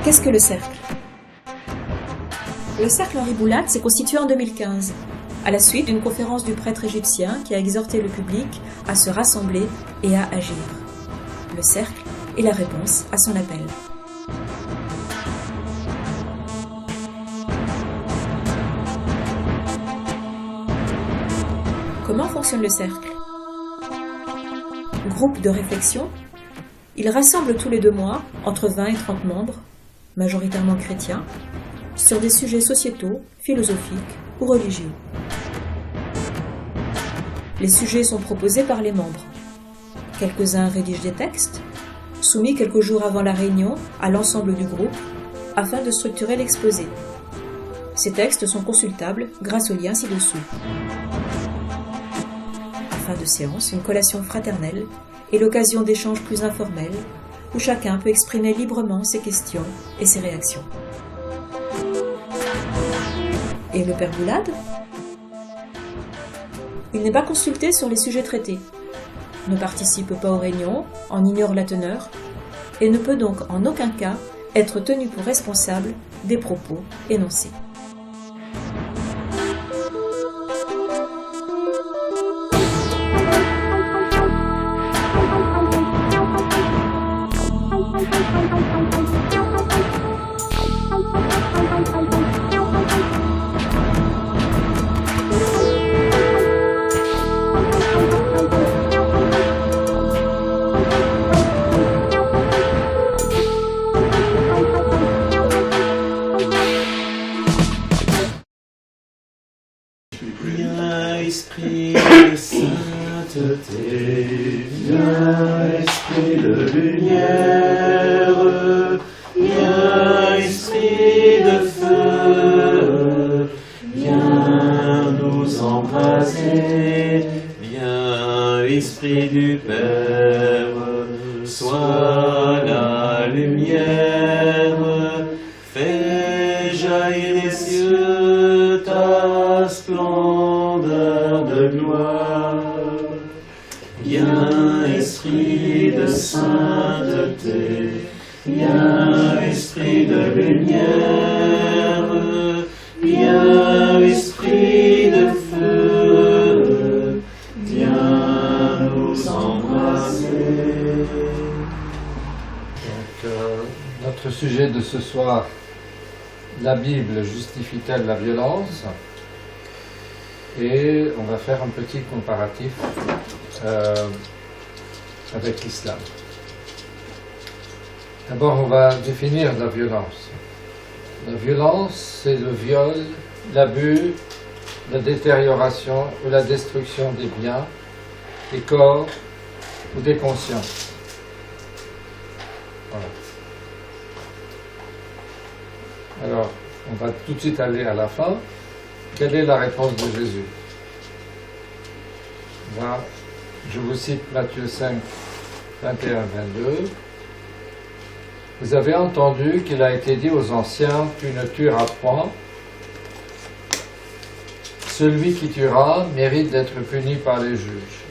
Qu'est-ce que le cercle? Le cercle Henri Boulade s'est constitué en 2015, à la suite d'une conférence du prêtre égyptien qui a exhorté le public à se rassembler et à agir. Le cercle est la réponse à son appel. Comment fonctionne le cercle? Groupe de réflexion. Il rassemble tous les 2 mois entre 20 et 30 membres, majoritairement chrétiens, sur des sujets sociétaux, philosophiques ou religieux. Les sujets sont proposés par les membres. Quelques-uns rédigent des textes, soumis quelques jours avant la réunion à l'ensemble du groupe, afin de structurer l'exposé. Ces textes sont consultables grâce au lien ci-dessous. En fin de séance, une collation fraternelle est l'occasion d'échanges plus informels, où chacun peut exprimer librement ses questions et ses réactions. Et le père Boulade? Il n'est pas consulté sur les sujets traités, ne participe pas aux réunions, en ignore la teneur, et ne peut donc en aucun cas être tenu pour responsable des propos énoncés. Viens, Esprit de sainteté, viens, Esprit de lumière, viens, Esprit de feu, viens nous embraser, viens, Esprit du Père, sois la lumière, fais jaillir des cieux ta splendeur de gloire. Viens, Esprit de sainteté, viens, Esprit de lumière, viens, Esprit de feu, viens nous embrasser. Donc, notre sujet de ce soir, la Bible justifie-t-elle la violence? Et on va faire un petit comparatif avec l'islam. D'abord, on va définir la violence. La violence, c'est le viol, l'abus, la détérioration ou la destruction des biens, des corps ou des consciences. Voilà. Alors, on va tout de suite aller à la fin. Quelle est la réponse de Jésus? Là, je vous cite Matthieu 5, 21-22. Vous avez entendu qu'il a été dit aux anciens, tu ne tueras point. Celui qui tuera mérite d'être puni par les juges.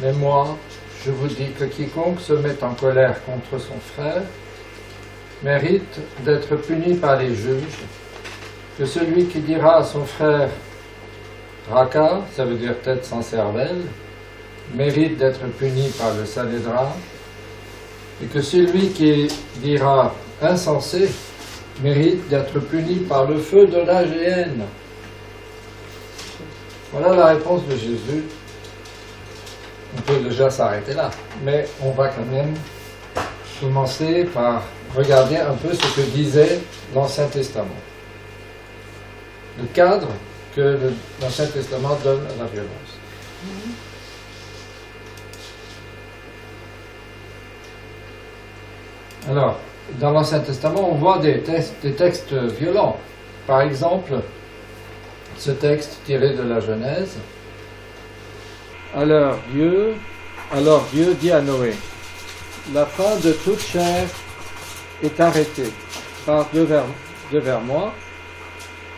Mais moi, je vous dis que quiconque se met en colère contre son frère mérite d'être puni par les juges, que celui qui dira à son frère Raka, ça veut dire tête sans cervelle, mérite d'être puni par le Sanhédrin, et que celui qui dira insensé mérite d'être puni par le feu de la géhenne. Voilà la réponse de Jésus. On peut déjà s'arrêter là, mais on va quand même commencer par regarder un peu ce que disait l'Ancien Testament. Le cadre que l'Ancien Testament donne à la violence. Alors, dans l'Ancien Testament, on voit des textes violents. Par exemple, ce texte tiré de la Genèse. Alors Dieu dit à Noé, la fin de toute chair est arrêtée par devers moi,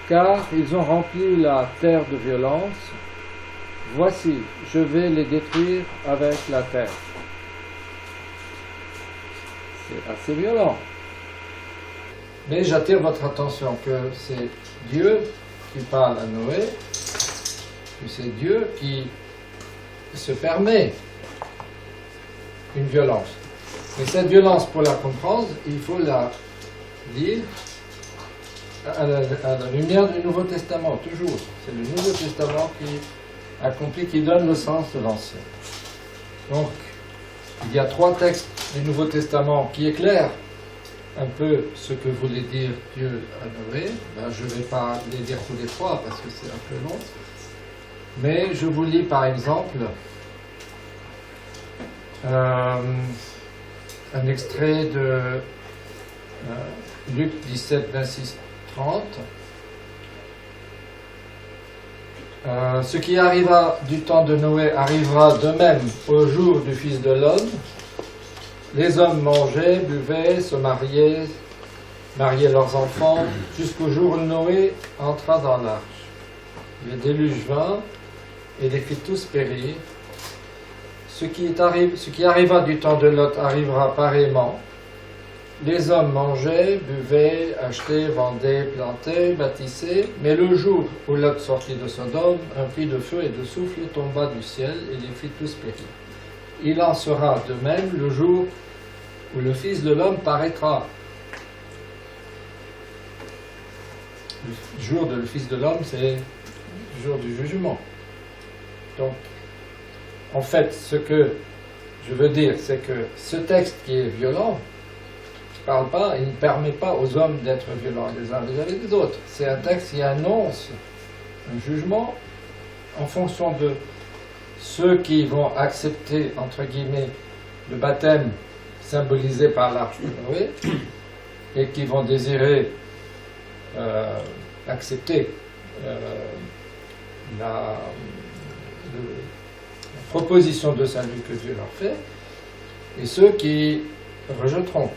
car ils ont rempli la terre de violence. Voici, je vais les détruire avec la terre. C'est assez violent. Mais j'attire votre attention que c'est Dieu qui parle à Noé, que c'est Dieu qui se permet une violence. Mais cette violence, pour la comprendre, il faut la dire à la lumière du Nouveau Testament, toujours. C'est le Nouveau Testament qui accomplit, qui donne le sens de l'Ancien. Donc, il y a 3 textes du Nouveau Testament qui éclairent un peu ce que voulait dire Dieu à Noé. Ben, je ne vais pas les dire tous les 3 parce que c'est un peu long. Mais je vous lis par exemple un extrait de Luc 17, 26, 30. Ce qui arriva du temps de Noé arrivera de même au jour du Fils de l'homme. Les hommes mangeaient, buvaient, se mariaient leurs enfants, jusqu'au jour où Noé entra dans l'arche. Le déluge vint, et les fit tous périr. Ce qui arriva du temps de Lot arrivera pareillement. Les hommes mangeaient, buvaient, achetaient, vendaient, plantaient, bâtissaient, mais le jour où Lot sortit de Sodome, un pluie de feu et de souffle tomba du ciel et les fit tous périr. Il en sera de même le jour où le Fils de l'homme paraîtra. Le jour de le Fils de l'homme, c'est le jour du jugement. Donc, en fait, ce que je veux dire, c'est que ce texte qui est violent, il ne permet pas aux hommes d'être violents les uns vis-à-vis des autres. C'est un texte qui annonce un jugement en fonction de ceux qui vont accepter, entre guillemets, le baptême symbolisé par l'arche de Noé et qui vont désirer accepter la proposition de salut que Dieu leur fait, et ceux qui rejetteront,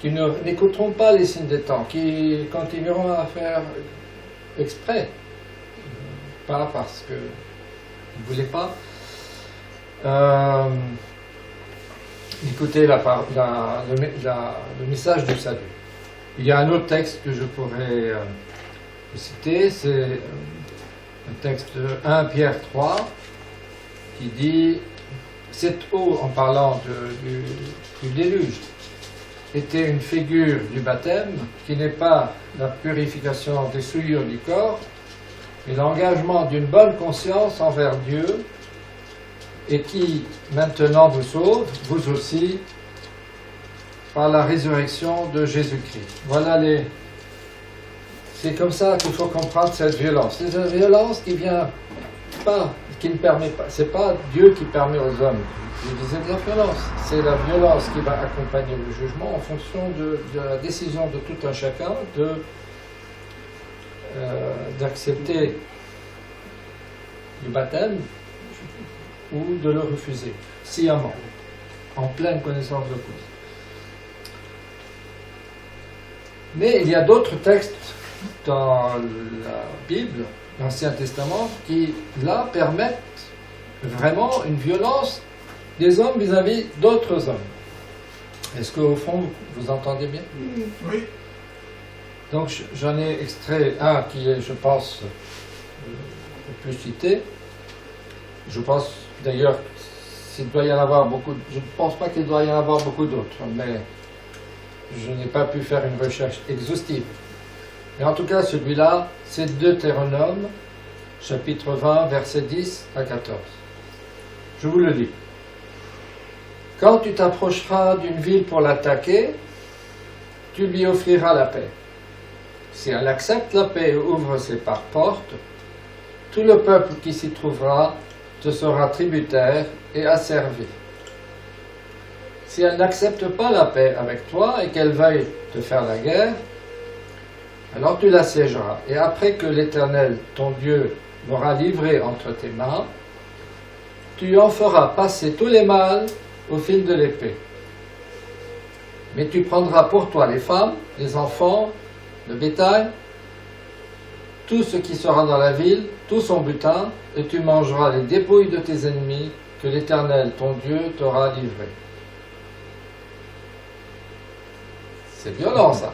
qui n'écouteront pas les signes des temps, qui continueront à faire exprès, pas parce qu'ils ne voulaient pas écouter le message du salut. Il y a un autre texte que je pourrais citer, c'est un texte de 1 Pierre 3 qui dit « Cette eau, en parlant du déluge, était une figure du baptême qui n'est pas la purification des souillures du corps, mais l'engagement d'une bonne conscience envers Dieu et qui maintenant vous sauve, vous aussi, par la résurrection de Jésus-Christ. » Voilà c'est comme ça qu'il faut comprendre cette violence. C'est une violence qui vient pas, qui ne permet pas. C'est pas Dieu qui permet aux hommes d'utiliser de la violence. C'est la violence qui va accompagner le jugement en fonction de la décision de tout un chacun d'accepter le baptême ou de le refuser, sciemment, en pleine connaissance de cause. Mais il y a d'autres textes dans la Bible, l'Ancien Testament, qui, là, permettent vraiment une violence des hommes vis-à-vis d'autres hommes. Est-ce qu'au fond, vous entendez bien? Oui. Donc, j'en ai extrait un qui est, je pense, le plus cité. Je pense, d'ailleurs, s'il doit y en avoir beaucoup... Je ne pense pas qu'il doit y en avoir beaucoup d'autres, mais je n'ai pas pu faire une recherche exhaustive. Mais en tout cas, celui-là, c'est Deutéronome, chapitre 20, versets 10 à 14. Je vous le lis. « Quand tu t'approcheras d'une ville pour l'attaquer, tu lui offriras la paix. Si elle accepte la paix et ouvre ses portes, tout le peuple qui s'y trouvera te sera tributaire et asservi. Si elle n'accepte pas la paix avec toi et qu'elle veuille te faire la guerre, alors tu l'assiégeras, et après que l'Éternel, ton Dieu, l'aura livré entre tes mains, tu en feras passer tous les mâles au fil de l'épée. Mais tu prendras pour toi les femmes, les enfants, le bétail, tout ce qui sera dans la ville, tout son butin, et tu mangeras les dépouilles de tes ennemis que l'Éternel, ton Dieu, t'aura livrés. » C'est violent, ça.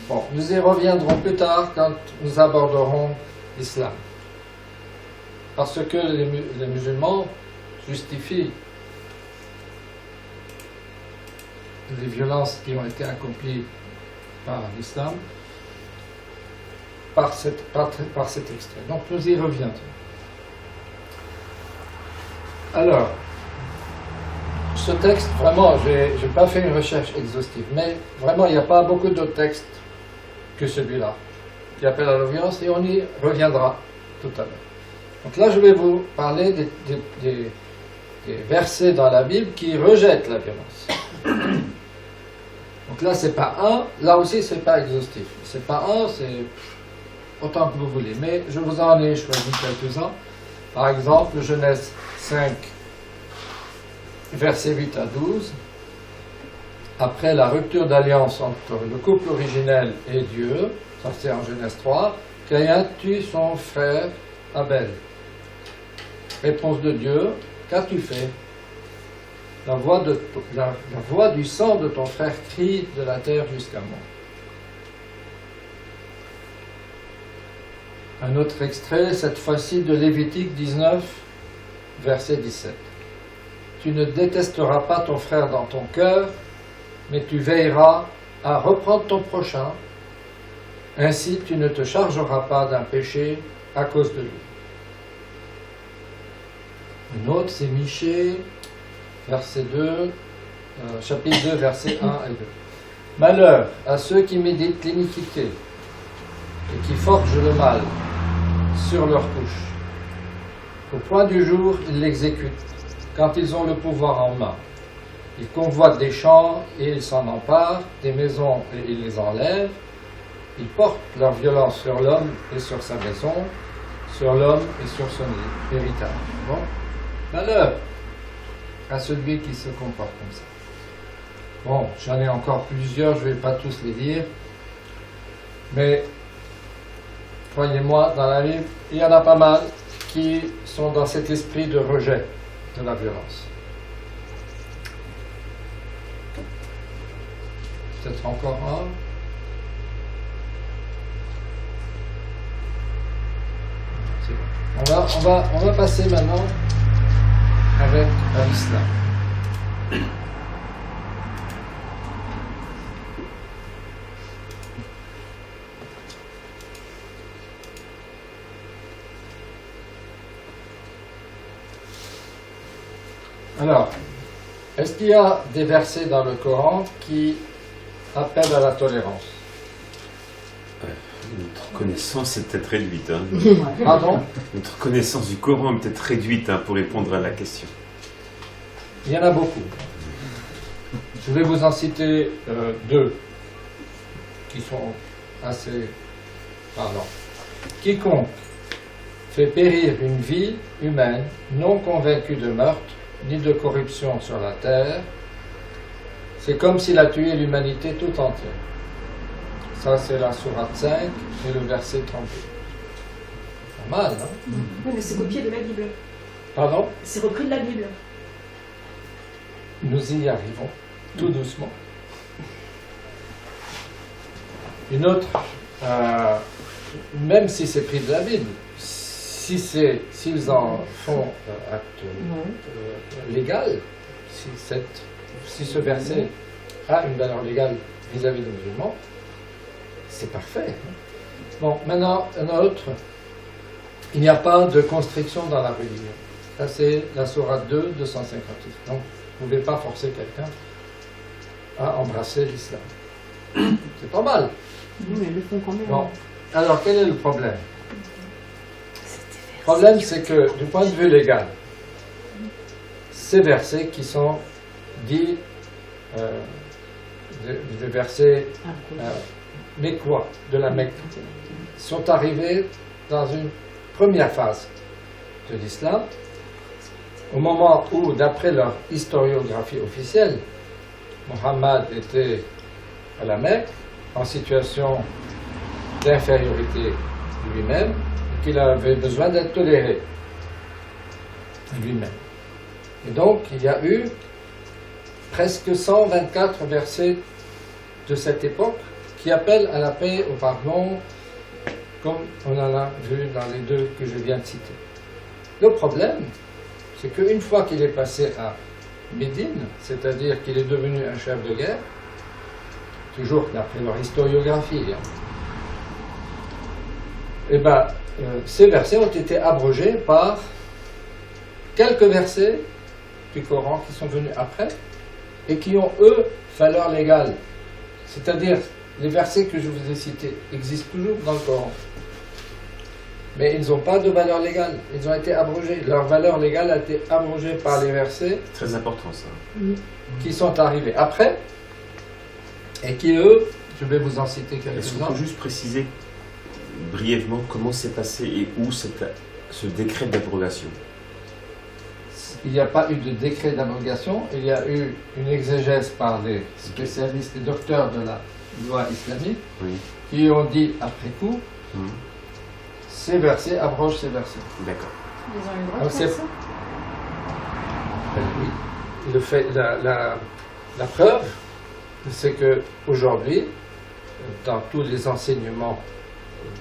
Bon, nous y reviendrons plus tard quand nous aborderons l'islam. Parce que les musulmans justifient les violences qui ont été accomplies par l'islam par cet extrait. Donc nous y reviendrons. Alors, ce texte, vraiment, je n'ai pas fait une recherche exhaustive, mais vraiment, il n'y a pas beaucoup d'autres textes que celui-là, qui appelle à la violence, et on y reviendra tout à l'heure. Donc là, je vais vous parler des versets dans la Bible qui rejettent la violence. Donc là, c'est pas un, là aussi, c'est pas exhaustif. C'est pas un, c'est autant que vous voulez. Mais je vous en ai choisi quelques-uns. Par exemple, Genèse 5, versets 8 à 12. Après la rupture d'alliance entre le couple originel et Dieu, ça c'est en Genèse 3, Caïn tue son frère Abel. Réponse de Dieu, qu'as-tu fait? La voix du sang de ton frère crie de la terre jusqu'à moi. Un autre extrait, cette fois-ci de Lévitique 19, verset 17. Tu ne détesteras pas ton frère dans ton cœur, mais tu veilleras à reprendre ton prochain. Ainsi, tu ne te chargeras pas d'un péché à cause de lui. Une autre, c'est Michée, verset 2, chapitre 2, versets 1 et 2. Malheur à ceux qui méditent l'iniquité et qui forgent le mal sur leur couche. Au point du jour, ils l'exécutent, quand ils ont le pouvoir en main. Ils convoitent des champs et ils s'en emparent, des maisons et ils les enlèvent. Ils portent leur violence sur l'homme et sur sa maison, sur l'homme et sur son héritage. Bon. Malheur à celui qui se comporte comme ça. Bon, j'en ai encore plusieurs, je ne vais pas tous les dire, mais croyez-moi, dans la Bible, il y en a pas mal qui sont dans cet esprit de rejet de la violence. Peut-être encore un. C'est bon. On va passer maintenant avec l'islam. Alors, est-ce qu'il y a des versets dans le Coran qui appellent à la tolérance? Notre connaissance est peut-être réduite. Hein. Pardon? Notre connaissance du Coran est peut-être réduite pour répondre à la question. Il y en a beaucoup. Je vais vous en citer deux qui sont assez parlants. Quiconque fait périr une vie humaine non convaincue de meurtre ni de corruption sur la terre, c'est comme s'il a tué l'humanité tout entière. Ça, c'est la sourate 5 et le verset 32. Pas mal, hein? Oui, mais c'est copié de la Bible. Pardon? C'est repris de la Bible. Nous y arrivons, tout doucement. Une autre, même si c'est pris de la Bible, s'ils en font acte légal, si ce verset a une valeur légale vis-à-vis des musulmans, c'est parfait. Bon, maintenant, un autre, il n'y a pas de constriction dans la religion. Ça, c'est la sourate 2, 258. Donc, vous ne pouvez pas forcer quelqu'un à embrasser l'islam. C'est pas mal. Oui, mais ils le font quand même. Bon. Alors, quel est le problème? Le problème, c'est que, du point de vue légal, ces versets qui sont dits des versets mécois de la Mecque sont arrivés dans une première phase de l'islam, au moment où, d'après leur historiographie officielle, Mohammed était à la Mecque, en situation d'infériorité lui-même, et qu'il avait besoin d'être toléré lui-même. Et donc, il y a eu presque 124 versets de cette époque qui appellent à la paix, au pardon, comme on en a vu dans les deux que je viens de citer. Le problème, c'est qu'une fois qu'il est passé à Médine, c'est-à-dire qu'il est devenu un chef de guerre, toujours d'après leur historiographie, ces versets ont été abrogés par quelques versets du Coran qui sont venus après et qui ont, eux, valeur légale. C'est-à-dire, les versets que je vous ai cités existent toujours dans le Coran. Mais ils n'ont pas de valeur légale. Ils ont été abrogés. Leur valeur légale a été abrogée par les versets Très important ça. qui sont arrivés après et qui, eux, je vais vous en citer Est-ce qu'on quelques-uns. peut juste préciser brièvement comment s'est passé et où ce décret d'abrogation? Il n'y a pas eu de décret d'abrogation, il y a eu une exégèse par des spécialistes et docteurs de la loi islamique Oui. qui ont dit après coup, ces versets abrogent ces versets. D'accord. Ils ont eu le droit Alors, de faire c'est- ça. Oui. Le fait, la preuve, c'est que aujourd'hui, dans tous les enseignements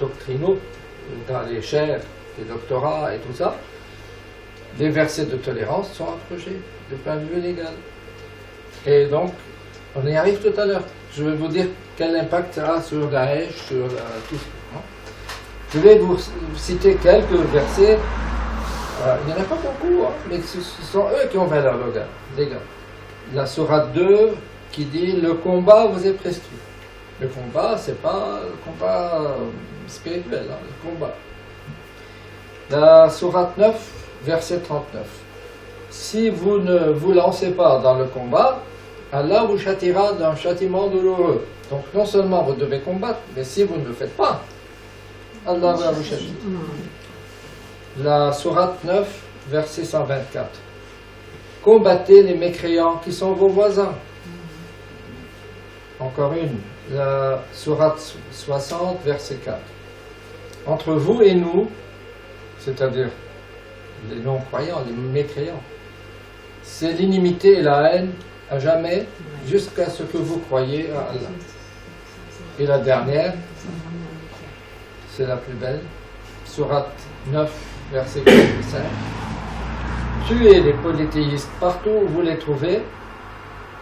doctrinaux, dans les chaires, les doctorats et tout ça, les versets de tolérance sont abrogés du point de vue légal. Et donc, on y arrive tout à l'heure. Je vais vous dire quel impact ça a sur Daesh, sur tout ça. Je vais vous citer quelques versets. Il n'y en a pas beaucoup, mais ce sont eux qui ont valeur légale. La sourate 2 qui dit « Le combat vous est prescrit ». Le combat, c'est pas le combat spirituel, le combat. La sourate 9, verset 39. Si vous ne vous lancez pas dans le combat, Allah vous châtiera d'un châtiment douloureux. Donc non seulement vous devez combattre, mais si vous ne le faites pas, Allah va vous châtier. La sourate 9, verset 124. Combattez les mécréants qui sont vos voisins. Encore une, la sourate 60, verset 4. Entre vous et nous, c'est-à-dire les non-croyants, les mécréants, c'est l'inimité et la haine à jamais, jusqu'à ce que vous croyiez à Allah. Et la dernière, c'est la plus belle, sourate 9, verset 4 et 5. Tuez les polythéistes partout où vous les trouvez,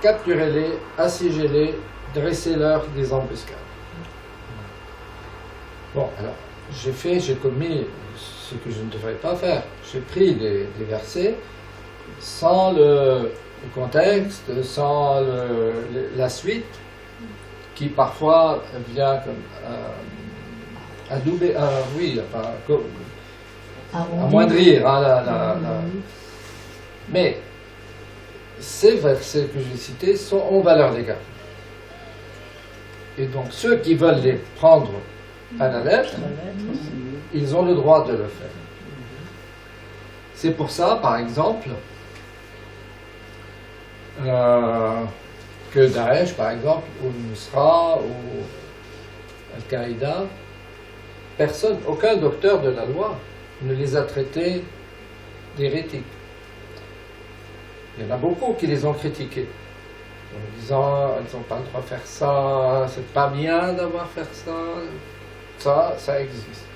capturez-les, assiégez-les, dressez-leur des embuscades. Bon, alors, j'ai commis ce que je ne devrais pas faire. J'ai pris des versets sans le contexte, sans la suite, qui parfois vient comme adouber, amoindrir. Mais ces versets que j'ai cités ont valeur légale. Et donc ceux qui veulent les prendre à la lettre, ils ont le droit de le faire. C'est pour ça, par exemple, que Daesh, par exemple, ou Nusra, ou Al-Qaïda, aucun docteur de la loi ne les a traités d'hérétiques. Il y en a beaucoup qui les ont critiqués, en disant ils n'ont pas le droit de faire ça, c'est pas bien d'avoir fait ça, ça existe.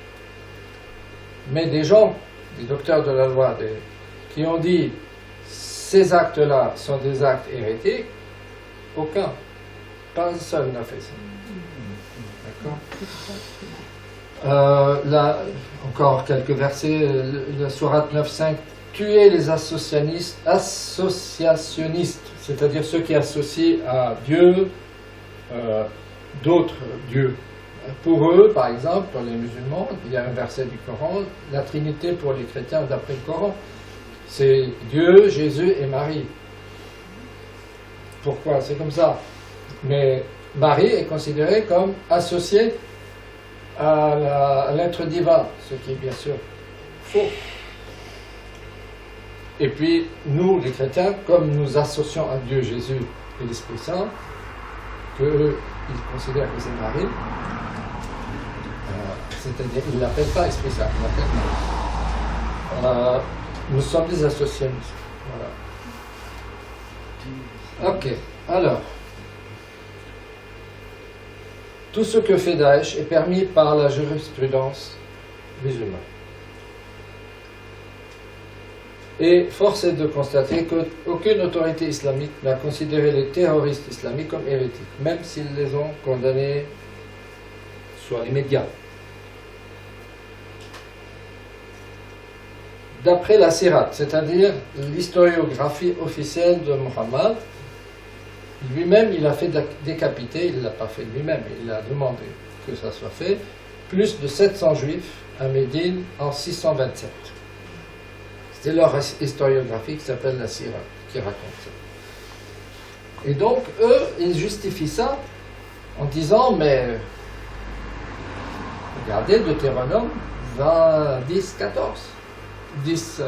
Mais des gens, des docteurs de la loi, qui ont dit ces actes-là sont des actes hérétiques, aucun, pas un seul n'a fait ça. D'accord. Là, encore quelques versets, la sourate 9.5, tuez les associationnistes, c'est-à-dire ceux qui associent à Dieu d'autres dieux. Pour eux, par exemple, pour les musulmans, il y a un verset du Coran, la Trinité pour les chrétiens d'après le Coran, c'est Dieu, Jésus et Marie. Pourquoi? C'est comme ça. Mais Marie est considérée comme associée à l'être divin, ce qui est bien sûr faux. Et puis, nous, les chrétiens, comme nous associons à Dieu, Jésus et l'Esprit Saint, qu'eux, ils considèrent que c'est Marie, c'est-à-dire qu'ils ne l'appellent pas Esprit Saint, ils l'appellent Marie. Nous sommes des associationnistes. Voilà. Ok, alors. tout ce que fait Daesh est permis par la jurisprudence musulmane. Et force est de constater qu'aucune autorité islamique n'a considéré les terroristes islamiques comme hérétiques, même s'ils les ont condamnés soit les médias. D'après la Sirat, c'est-à-dire l'historiographie officielle de Muhammad, lui-même il a fait décapiter, il ne l'a pas fait lui-même, il a demandé que ça soit fait, plus de 700 juifs à Médine en 627. C'est leur historiographie qui s'appelle la Sirat, qui raconte ça. Et donc, eux, ils justifient ça en disant, mais regardez Deutéronome 20, 10, 14, 10,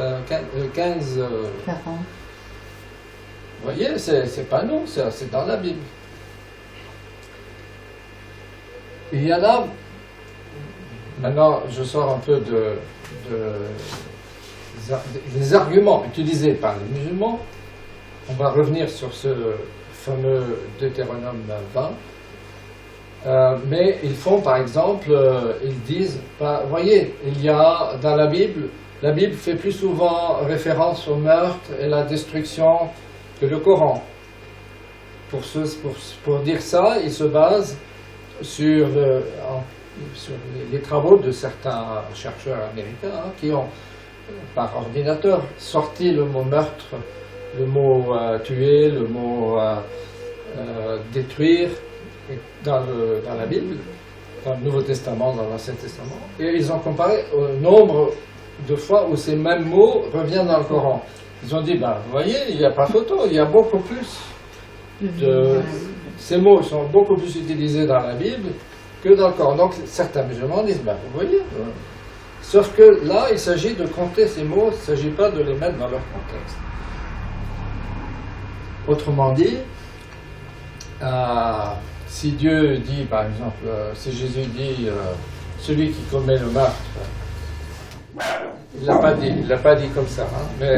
15... 40. Vous voyez, c'est pas nous, c'est dans la Bible. Il y en a, maintenant je sors un peu des arguments utilisés par les musulmans. On va revenir sur ce fameux Deutéronome 20. Mais ils font par exemple, ils disent, vous voyez, il y a dans la Bible fait plus souvent référence au meurtre et la destruction que le Coran. Pour dire ça, ils se basent sur les travaux de certains chercheurs américains qui ont, par ordinateur, sorti le mot meurtre, le mot tuer, le mot détruire dans la Bible, dans le Nouveau Testament, dans l'Ancien Testament, et ils ont comparé au nombre de fois où ces mêmes mots reviennent dans le Coran. Ils ont dit, vous voyez, il n'y a pas photo, il y a beaucoup plus ces mots sont beaucoup plus utilisés dans la Bible que dans le Coran. Donc certains musulmans disent, vous voyez, sauf que là, il s'agit de compter ces mots, il ne s'agit pas de les mettre dans leur contexte. Autrement dit, si Dieu dit, par exemple, si Jésus dit, celui qui commet le meurtre, il ne l'a pas dit comme ça, mais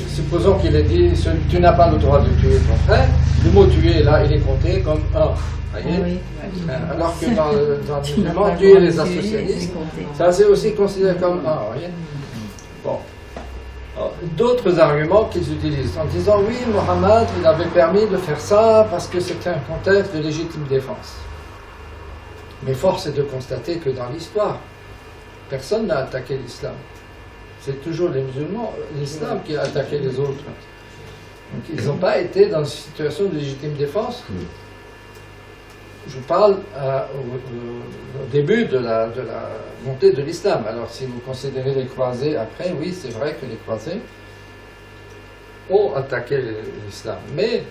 supposons qu'il ait dit, tu n'as pas le droit de tuer ton frère, le mot tuer, là, il est compté comme un. Voyez, oui. Alors que dans le musulman, tuer les associationnistes, ça c'est aussi considéré comme un. Voyez. Bon. D'autres arguments qu'ils utilisent en disant oui, Mohammed, il avait permis de faire ça parce que c'était un contexte de légitime défense. Mais force est de constater que dans l'histoire, personne n'a attaqué l'islam. C'est toujours les musulmans, l'islam qui a attaqué les autres. Donc ils n'ont pas été dans une situation de légitime défense. Je parle au début de la montée de l'islam. Alors si vous considérez les croisés après, oui, c'est vrai que les croisés ont attaqué l'islam. Mais,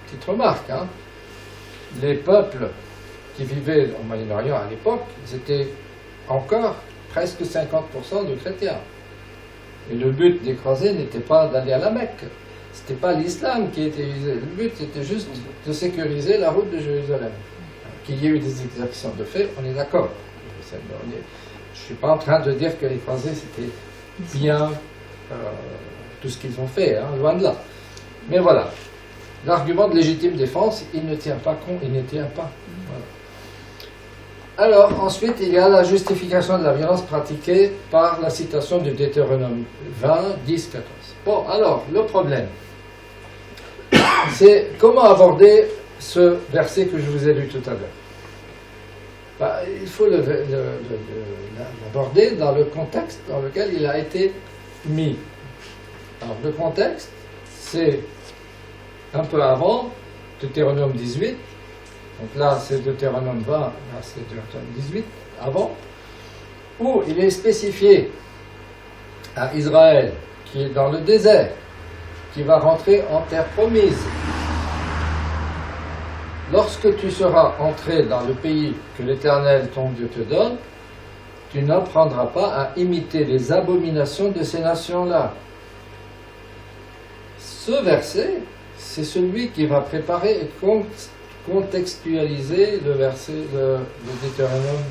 petite remarque, les peuples qui vivaient au Moyen-Orient à l'époque, ils étaient encore presque 50% de chrétiens. Et le but des croisés n'était pas d'aller à la Mecque. Ce n'était pas l'islam qui était visé. Le but était juste de sécuriser la route de Jérusalem. Qu'il y ait eu des exactions de fait, on est d'accord. Je ne suis pas en train de dire que les croisés c'était bien tout ce qu'ils ont fait, loin de là. Mais voilà, l'argument de légitime défense, il ne tient pas compte, il ne tient pas. Voilà. Alors, ensuite, il y a la justification de la violence pratiquée par la citation du Deutéronome 20, 10, 14. Bon, alors, le problème, c'est comment aborder ce verset que je vous ai lu tout à l'heure. Il faut l'aborder dans le contexte dans lequel il a été mis. Alors, le contexte, c'est un peu avant, Deutéronome 18, donc là c'est Deutéronome 20, là c'est Deutéronome 18, avant, où il est spécifié à Israël, qui est dans le désert, qui va rentrer en terre promise. Lorsque tu seras entré dans le pays que l'Éternel ton Dieu te donne, tu n'apprendras pas à imiter les abominations de ces nations-là. Ce verset, c'est celui qui va préparer et contextualiser le verset de Deutéronome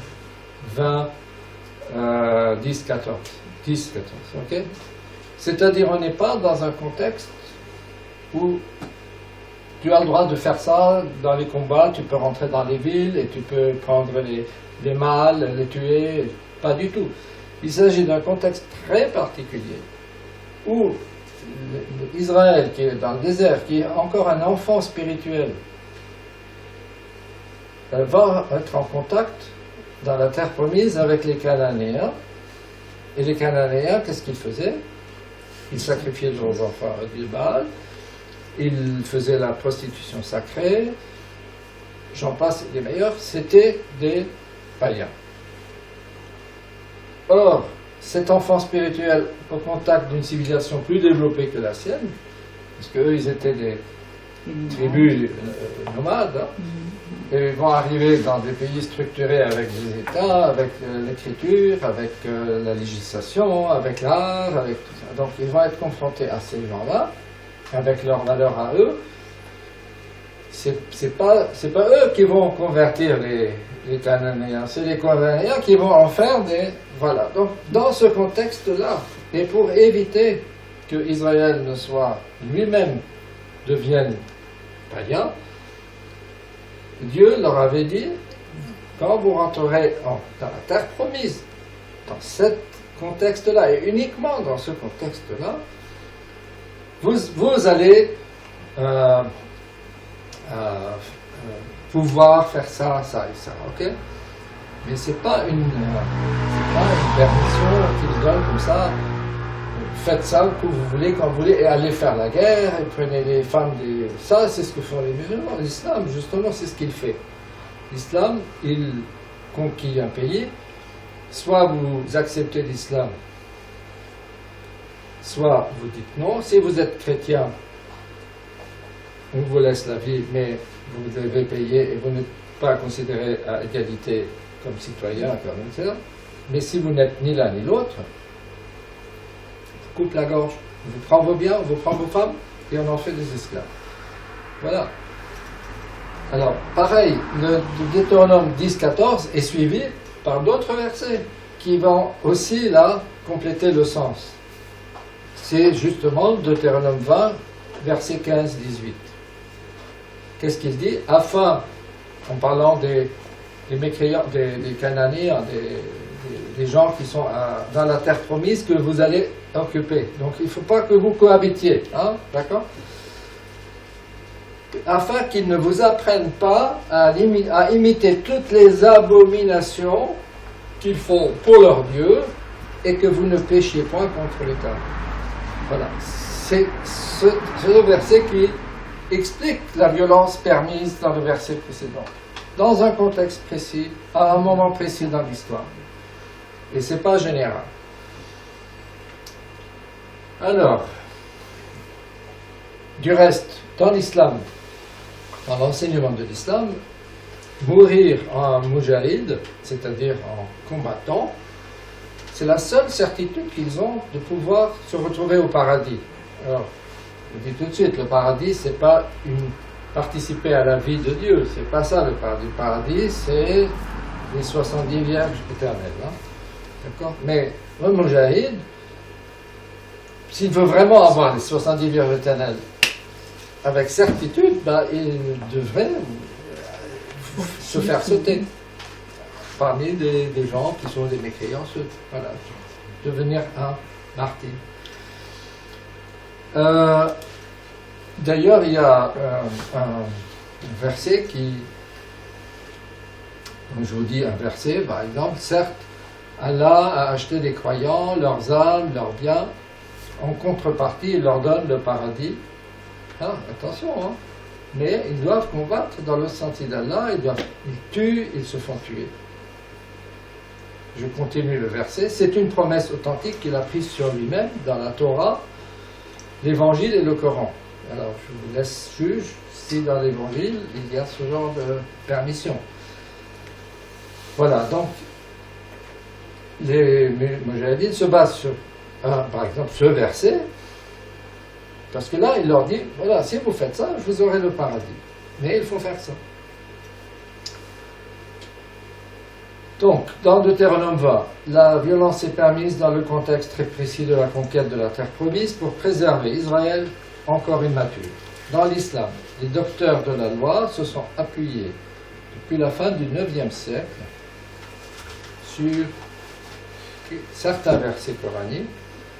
20, 10, 14. 10, 14, ok? C'est-à-dire, on n'est pas dans un contexte où tu as le droit de faire ça dans les combats, tu peux rentrer dans les villes et tu peux prendre les mâles, les tuer. Pas du tout. Il s'agit d'un contexte très particulier où Israël, qui est dans le désert, qui est encore un enfant spirituel, va être en contact dans la terre promise avec les Cananéens. Et les Cananéens, qu'est-ce qu'ils faisaient? Ils sacrifiaient leurs enfants à Dieu Baal, ils faisaient la prostitution sacrée, j'en passe les meilleurs, c'était des païens. Or, cet enfant spirituel au contact d'une civilisation plus développée que la sienne, parce qu'eux, ils étaient des tribus nomades, hein, et ils vont arriver dans des pays structurés avec des États, avec l'écriture, avec la législation, avec l'art, avec tout ça. Donc ils vont être confrontés à ces gens-là, avec leurs valeurs à eux. C'est pas eux qui vont convertir les Cananéens, c'est les Cananéens qui vont en faire des... Voilà, donc dans ce contexte-là, et pour éviter que Israël ne soit lui-même devienne païen, Dieu leur avait dit, quand vous rentrerez dans la terre promise, dans ce contexte-là, et uniquement dans ce contexte-là, vous allez pouvoir faire ça, ça et ça, ok? Mais c'est pas une permission qu'ils donnent comme ça. Faites ça que vous voulez, quand vous voulez, et allez faire la guerre, et prenez les femmes des... Ça, c'est ce que font les musulmans. L'islam, justement, c'est ce qu'il fait. L'islam, il conquiert un pays. Soit vous acceptez l'islam, soit vous dites non. Si vous êtes chrétien, on vous laisse la vie, mais vous devez payer et vous n'êtes pas considéré à égalité comme citoyen, comme etc. Mais si vous n'êtes ni l'un ni l'autre, coupe la gorge, on vous prend vos biens, on vous prend vos femmes, et on en fait des esclaves. Voilà. Alors, pareil, le Deutéronome 10-14 est suivi par d'autres versets qui vont aussi, là, compléter le sens. C'est justement Deutéronome 20, verset 15-18. Qu'est-ce qu'il dit? Afin, en parlant des mécréants, des Cananéens, des gens qui sont dans la terre promise que vous allez occuper. Donc il ne faut pas que vous cohabitiez, hein, d'accord? Afin qu'ils ne vous apprennent pas à imiter toutes les abominations qu'ils font pour leur Dieu et que vous ne péchiez point contre l'État. Voilà. C'est ce verset qui explique la violence permise dans le verset précédent, dans un contexte précis, à un moment précis dans l'histoire. Et ce n'est pas général. Alors, du reste, dans l'islam, dans l'enseignement de l'islam, mourir en moujahid, c'est-à-dire en combattant, c'est la seule certitude qu'ils ont de pouvoir se retrouver au paradis. Alors, je dis tout de suite, le paradis, c'est pas participer à la vie de Dieu, c'est pas ça le paradis. Le paradis, c'est les 70 vierges éternelles. Hein? D'accord? Mais le moujahid, s'il veut vraiment avoir les 70 vierges éternelles avec certitude, ben, il devrait se faire sauter parmi des gens qui sont des mécréants, voilà, devenir un martyr. D'ailleurs, il y a un verset qui, comme je vous dis, un verset, par exemple, certes, Allah a acheté des croyants, leurs âmes, leurs biens, en contrepartie, il leur donne le paradis. Ah, attention, hein. Mais ils doivent combattre dans le sentier d'Allah, ils tuent, ils se font tuer. Je continue le verset. C'est une promesse authentique qu'il a prise sur lui-même dans la Torah, l'Évangile et le Coran. Alors, je vous laisse juger si dans l'Évangile, il y a ce genre de permission. Voilà, donc, les Moujahidines se basent sur, par exemple, ce verset, parce que là, il leur dit, voilà, si vous faites ça, je vous aurai le paradis. Mais il faut faire ça. Donc, dans Deutéronome 20, la violence est permise dans le contexte très précis de la conquête de la terre promise pour préserver Israël encore immature. Dans l'islam, les docteurs de la loi se sont appuyés depuis la fin du IXe siècle sur certains versets coraniques,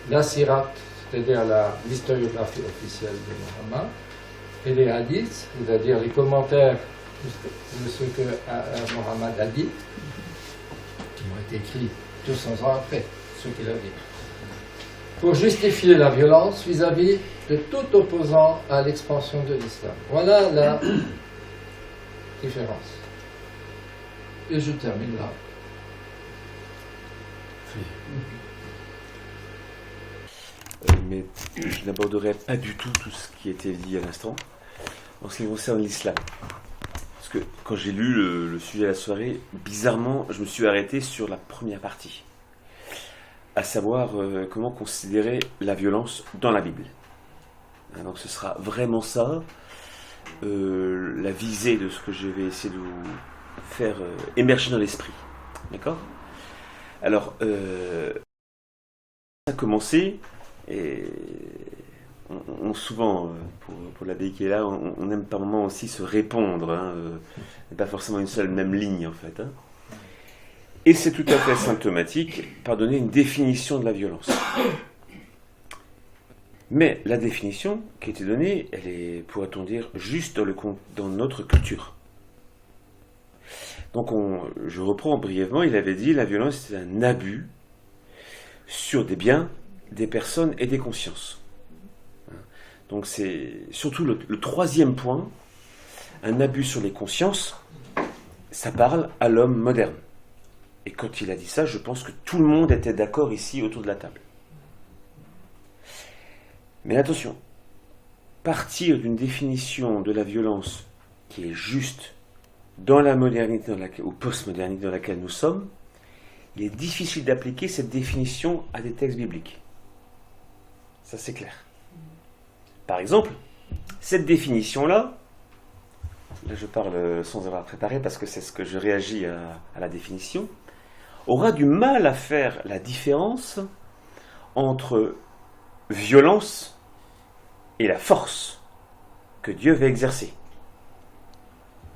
la sirat, c'est-à-dire l'historiographie officielle de Mohammed, et les hadiths, c'est-à-dire les commentaires de ce que Mohammed a dit, qui ont été écrits 200 ans après ce qu'il a dit, pour justifier la violence vis-à-vis de tout opposant à l'expansion de l'islam. Voilà la différence. Et je termine là. Mais je n'aborderai pas du tout ce qui a été dit à l'instant en ce qui concerne l'islam. Parce que quand j'ai lu le sujet de la soirée, bizarrement, je me suis arrêté sur la première partie, à savoir comment considérer la violence dans la Bible. Donc ce sera vraiment ça, la visée de ce que je vais essayer de vous faire émerger dans l'esprit. D'accord ? Alors, ça a commencé, et on souvent, pour l'abbé qui est là, on aime par moments aussi se répondre, hein, pas forcément une seule même ligne en fait. Hein. Et c'est tout à fait symptomatique par donner une définition de la violence. Mais la définition qui a été donnée, elle est, pourrait-on dire, juste dans notre culture. Donc je reprends brièvement, il avait dit la violence c'est un abus sur des biens, des personnes et des consciences. Donc c'est surtout le troisième point, un abus sur les consciences, ça parle à l'homme moderne. Et quand il a dit ça, je pense que tout le monde était d'accord ici autour de la table. Mais attention, partir d'une définition de la violence qui est juste dans la modernité ou post-modernité dans laquelle nous sommes, il est difficile d'appliquer cette définition à des textes bibliques. Ça c'est clair. Par exemple, cette définition-là, là je parle sans avoir préparé parce que c'est ce que je réagis à la définition, aura du mal à faire la différence entre violence et la force que Dieu veut exercer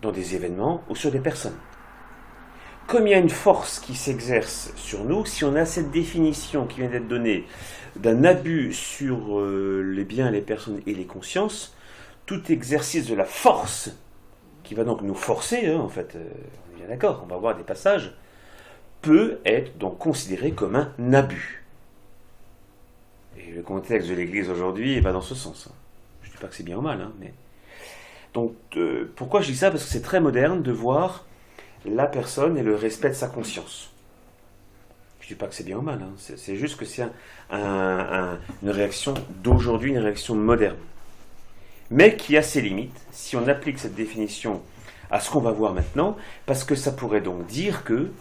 dans des événements ou sur des personnes. Comme il y a une force qui s'exerce sur nous, si on a cette définition qui vient d'être donnée d'un abus sur les biens, les personnes et les consciences, tout exercice de la force qui va donc nous forcer, hein, en fait, on est bien d'accord, on va voir des passages, peut être donc considéré comme un abus. Et le contexte de l'Église aujourd'hui va dans ce sens. Je ne dis pas que c'est bien ou mal, hein, mais... Donc, pourquoi je dis ça ? Parce que c'est très moderne de voir la personne et le respect de sa conscience. Je ne dis pas que c'est bien ou mal, hein. C'est juste que c'est une réaction d'aujourd'hui, une réaction moderne. Mais qui a ses limites, si on applique cette définition à ce qu'on va voir maintenant, parce que ça pourrait donc dire que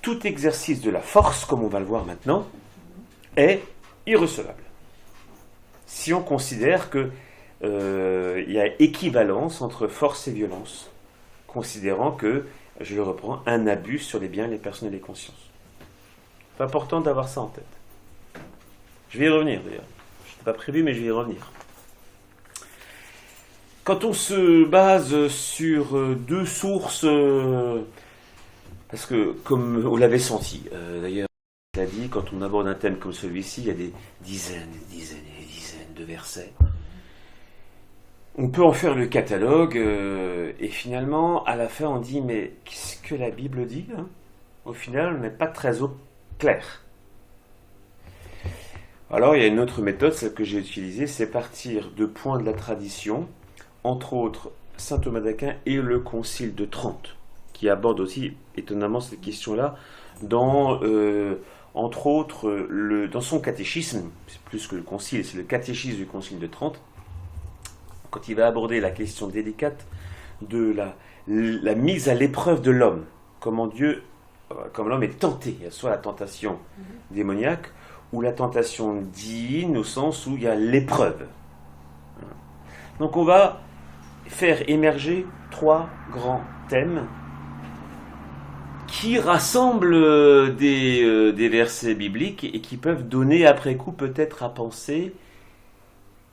tout exercice de la force, comme on va le voir maintenant, est irrecevable. Si on considère que il y a équivalence entre force et violence, considérant que, je le reprends, un abus sur les biens, les personnes et les consciences. C'est important d'avoir ça en tête. Je vais y revenir d'ailleurs. Je n'étais pas prévu, mais je vais y revenir. Quand on se base sur deux sources, parce que comme vous l'avez senti, d'ailleurs, il a dit, quand on aborde un thème comme celui-ci, il y a des dizaines et des dizaines et des dizaines de versets. On peut en faire le catalogue, et finalement, à la fin, on dit, mais qu'est-ce que la Bible dit, hein ? Au final, on n'est pas très au clair. Alors, il y a une autre méthode, celle que j'ai utilisée, c'est partir de points de la tradition, entre autres saint Thomas d'Aquin et le Concile de Trente, qui aborde aussi, étonnamment, cette question-là, dans, entre autres, dans son catéchisme, c'est plus que le Concile, c'est le catéchisme du Concile de Trente, quand il va aborder la question délicate de la mise à l'épreuve de l'homme, comment l'homme est tenté, il y a soit la tentation démoniaque, ou la tentation divine, au sens où il y a l'épreuve. Donc on va faire émerger trois grands thèmes qui rassemblent des versets bibliques et qui peuvent donner après coup peut-être à penser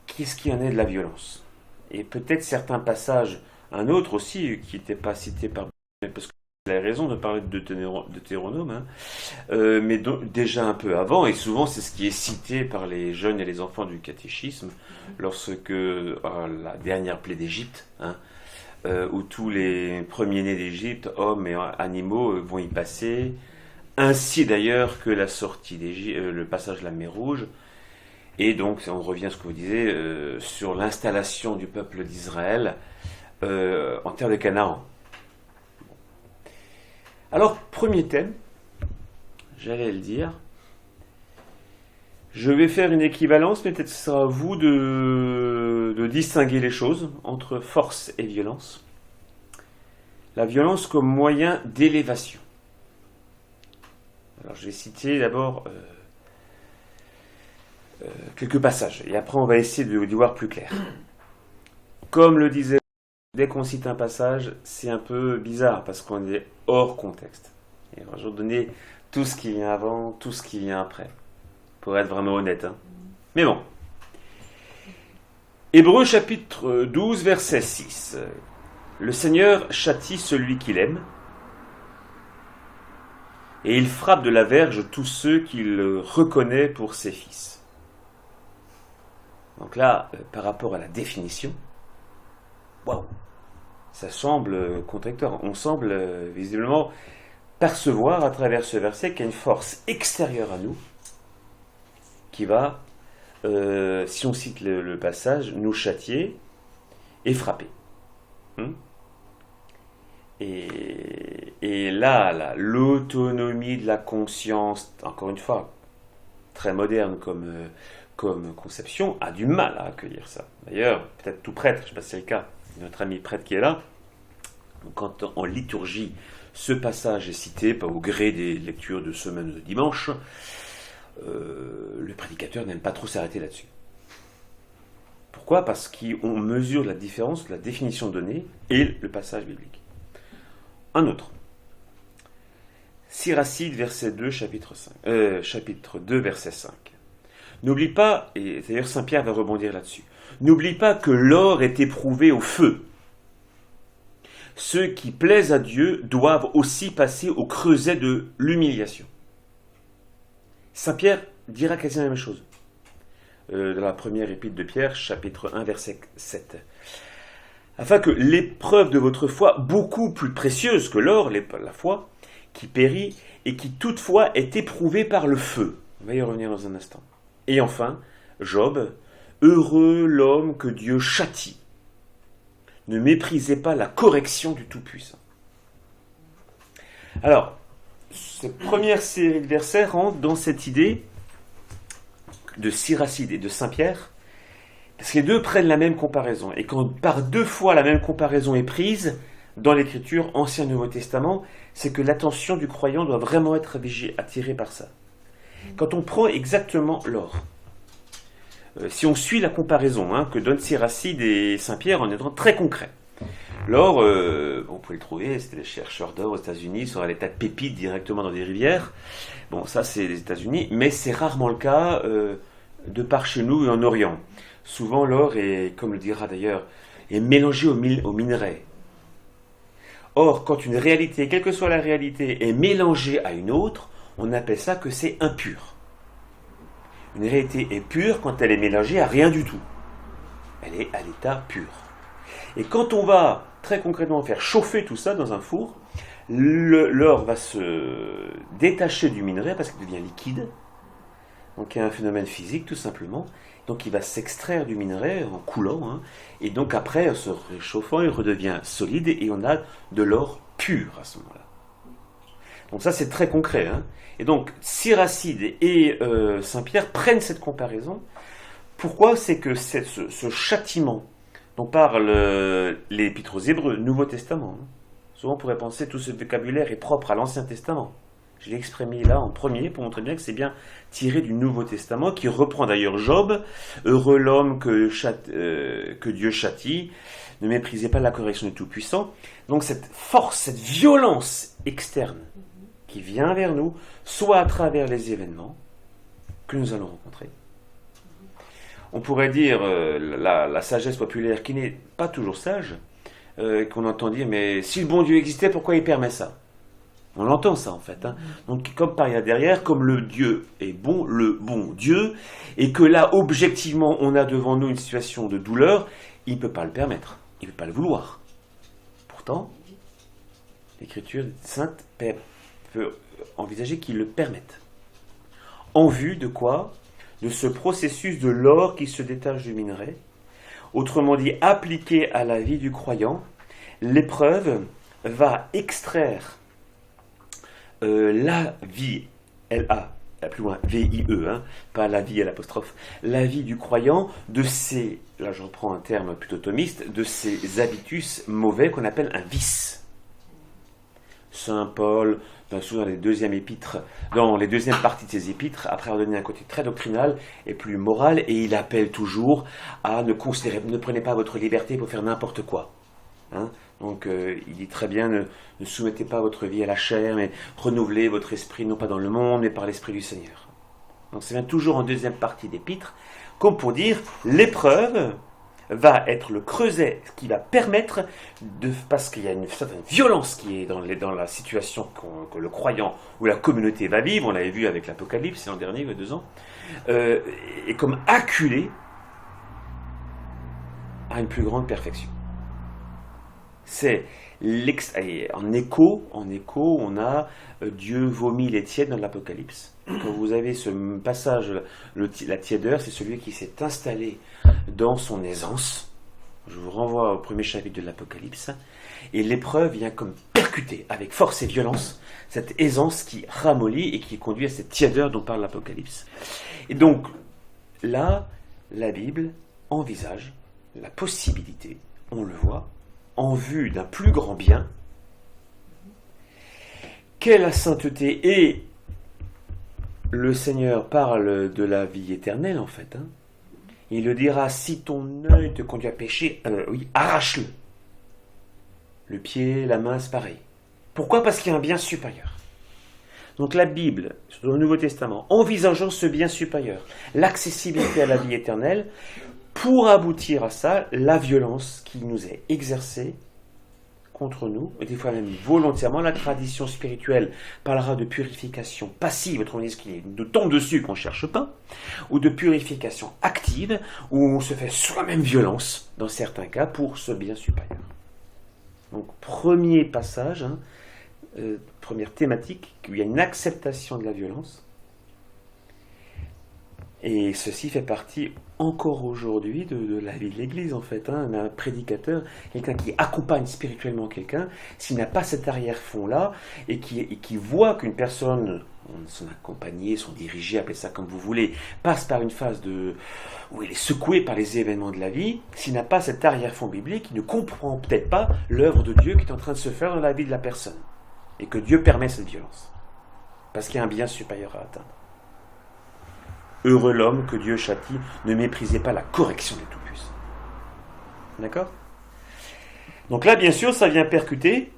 qu'est-ce qu'il y en est de la violence. et peut-être certains passages, un autre aussi qui n'était pas cité par parce qu'il a raison de parler de Deutéronome, hein, mais déjà un peu avant, et souvent c'est ce qui est cité par les jeunes et les enfants du catéchisme, lorsque la dernière plaie d'Égypte, hein, où tous les premiers-nés d'Égypte, hommes et animaux, vont y passer, ainsi d'ailleurs que la sortie d'Égypte, le passage de la mer Rouge. Et donc, on revient à ce que vous disiez sur l'installation du peuple d'Israël en terre de Canaan. Alors, premier thème, j'allais le dire. Je vais faire une équivalence, mais peut-être ce sera à vous de distinguer les choses entre force et violence. La violence comme moyen d'élévation. Alors, je vais citer d'abord quelques passages, et après on va essayer d'y voir plus clair. Comme le disait, dès qu'on cite un passage, c'est un peu bizarre, parce qu'on est hors contexte. Et on va toujours donner tout ce qui vient avant, tout ce qui vient après, pour être vraiment honnête. Hein. Mais bon. Hébreux chapitre 12, verset 6. Le Seigneur châtie celui qu'il aime, et il frappe de la verge tous ceux qu'il reconnaît pour ses fils. Donc là, par rapport à la définition, waouh, ça semble contradictoire. On semble visiblement percevoir à travers ce verset qu'il y a une force extérieure à nous qui va, si on cite le passage, nous châtier et frapper. Et là, l'autonomie de la conscience, encore une fois, très moderne comme conception, a du mal à accueillir ça. D'ailleurs, peut-être tout prêtre, je ne sais pas si c'est le cas, notre ami prêtre qui est là, quand en liturgie, ce passage est cité, pas au gré des lectures de semaine de dimanche, le prédicateur n'aime pas trop s'arrêter là-dessus. Pourquoi ? Parce qu'on mesure la différence, la définition donnée et le passage biblique. Un autre. Siracide, verset 2, chapitre 2, verset 5. N'oublie pas, et d'ailleurs Saint Pierre va rebondir là-dessus, n'oublie pas que l'or est éprouvé au feu. Ceux qui plaisent à Dieu doivent aussi passer au creuset de l'humiliation. Saint Pierre dira quasiment la même chose. Dans la première épître de Pierre, chapitre 1, verset 7. Afin que l'épreuve de votre foi, beaucoup plus précieuse que l'or, la foi, qui périt et qui toutefois est éprouvée par le feu. On va y revenir dans un instant. Et enfin, Job, heureux l'homme que Dieu châtie. Ne méprisez pas la correction du Tout-Puissant. Alors, cette première série de versets rentre dans cette idée de Siracide et de Saint-Pierre, parce que les deux prennent la même comparaison. Et quand par deux fois la même comparaison est prise dans l'Écriture, Ancien et Nouveau Testament, c'est que l'attention du croyant doit vraiment être attirée par ça. Quand on prend exactement l'or, si on suit la comparaison que donnent Siracide et Saint-Pierre en étant très concret, l'or, on pouvait le trouver, c'était les chercheurs d'or aux États-Unis, sur les tas de pépites directement dans des rivières. Bon, ça c'est les États-Unis, mais c'est rarement le cas de par chez nous et en Orient. Souvent l'or est, comme le dira d'ailleurs, est mélangé au minerai. Or, quand une réalité, quelle que soit la réalité, est mélangée à une autre, on appelle ça que c'est impur. Une réalité est pure quand elle est mélangée à rien du tout. Elle est à l'état pur. Et quand on va très concrètement faire chauffer tout ça dans un four, l'or va se détacher du minerai parce qu'il devient liquide. Donc il y a un phénomène physique tout simplement. Donc il va s'extraire du minerai en coulant. Et donc après, en se réchauffant, il redevient solide et on a de l'or pur à ce moment-là. Donc ça c'est très concret. Et donc Siracide et Saint-Pierre prennent cette comparaison. Pourquoi ? C'est que ce châtiment dont parle l'Épître aux Hébreux, Nouveau Testament. Souvent on pourrait penser que tout ce vocabulaire est propre à l'Ancien Testament. Je l'ai exprimé là en premier pour montrer bien que c'est bien tiré du Nouveau Testament, qui reprend d'ailleurs Job, heureux l'homme que Dieu châtie, ne méprisez pas la correction du Tout-Puissant. Donc cette force, cette violence externe qui vient vers nous, soit à travers les événements que nous allons rencontrer, on pourrait dire la sagesse populaire qui n'est pas toujours sage, qu'on entend dire, mais si le bon Dieu existait, pourquoi il permet ça? On l'entend ça en fait. Hein. Donc comme par là derrière, comme le Dieu est bon, le bon Dieu, et que là, objectivement, on a devant nous une situation de douleur, il ne peut pas le permettre, il ne peut pas le vouloir. Pourtant, l'Écriture sainte peut envisager qu'il le permette. En vue de quoi? De ce processus de l'or qui se détache du minerai. Autrement dit, appliqué à la vie du croyant, l'épreuve va extraire la vie, L-A, plus loin, V-I-E, hein, pas la vie à l'apostrophe, la vie du croyant de ces, là je reprends un terme plutôt thomiste, de ces habitus mauvais qu'on appelle un vice. Saint Paul, souvent dans les deuxièmes épîtres, dans les deuxièmes parties de ses épîtres, après avoir donné un côté très doctrinal et plus moral, et il appelle toujours à ne prenez pas votre liberté pour faire n'importe quoi. Hein. Donc il dit très bien, ne soumettez pas votre vie à la chair, mais renouvelez votre esprit, non pas dans le monde, mais par l'Esprit du Seigneur. Donc ça vient toujours en deuxième partie d'épître, comme pour dire, l'épreuve va être le creuset qui va permettre, parce qu'il y a une certaine violence qui est dans la situation que le croyant ou la communauté va vivre, on l'avait vu avec l'Apocalypse l'an dernier, il y a 2 ans, et comme acculé à une plus grande perfection. C'est en écho, on a Dieu vomit les tièdes dans l'Apocalypse. Quand vous avez ce passage, la tiédeur, c'est celui qui s'est installé dans son aisance. Je vous renvoie au premier chapitre de l'Apocalypse. Et l'épreuve vient comme percuter avec force et violence cette aisance qui ramollit et qui conduit à cette tiédeur dont parle l'Apocalypse. Et donc, là, la Bible envisage la possibilité, on le voit, en vue d'un plus grand bien, qu'est la sainteté. Et le Seigneur parle de la vie éternelle, en fait. Hein. Il le dira, si ton œil te conduit à pécher, arrache-le. Le pied, la main, c'est pareil. Pourquoi? Parce qu'il y a un bien supérieur. Donc la Bible, dans le Nouveau Testament, envisageant ce bien supérieur, l'accessibilité à la vie éternelle, pour aboutir à ça, la violence qui nous est exercée contre nous, et des fois même volontairement, la tradition spirituelle parlera de purification passive, autrement dit, ce qui nous tombe dessus qu'on ne cherche pas, ou de purification active, où on se fait soi-même violence, dans certains cas, pour ce bien supérieur. Donc, premier passage, première thématique, où il y a une acceptation de la violence, et ceci fait partie encore aujourd'hui de la vie de l'Église, en fait. Hein. Un prédicateur, quelqu'un qui accompagne spirituellement quelqu'un, s'il n'a pas cet arrière-fond-là, et qui voit qu'une personne, son accompagné, son dirigé, appelez ça comme vous voulez, passe par une phase où il est secoué par les événements de la vie, s'il n'a pas cet arrière-fond biblique, il ne comprend peut-être pas l'œuvre de Dieu qui est en train de se faire dans la vie de la personne, et que Dieu permet cette violence, parce qu'il y a un bien supérieur à atteindre. Heureux l'homme que Dieu châtie, ne méprisez pas la correction des Tout-Puissants. D'accord? Donc là, bien sûr, ça vient percuter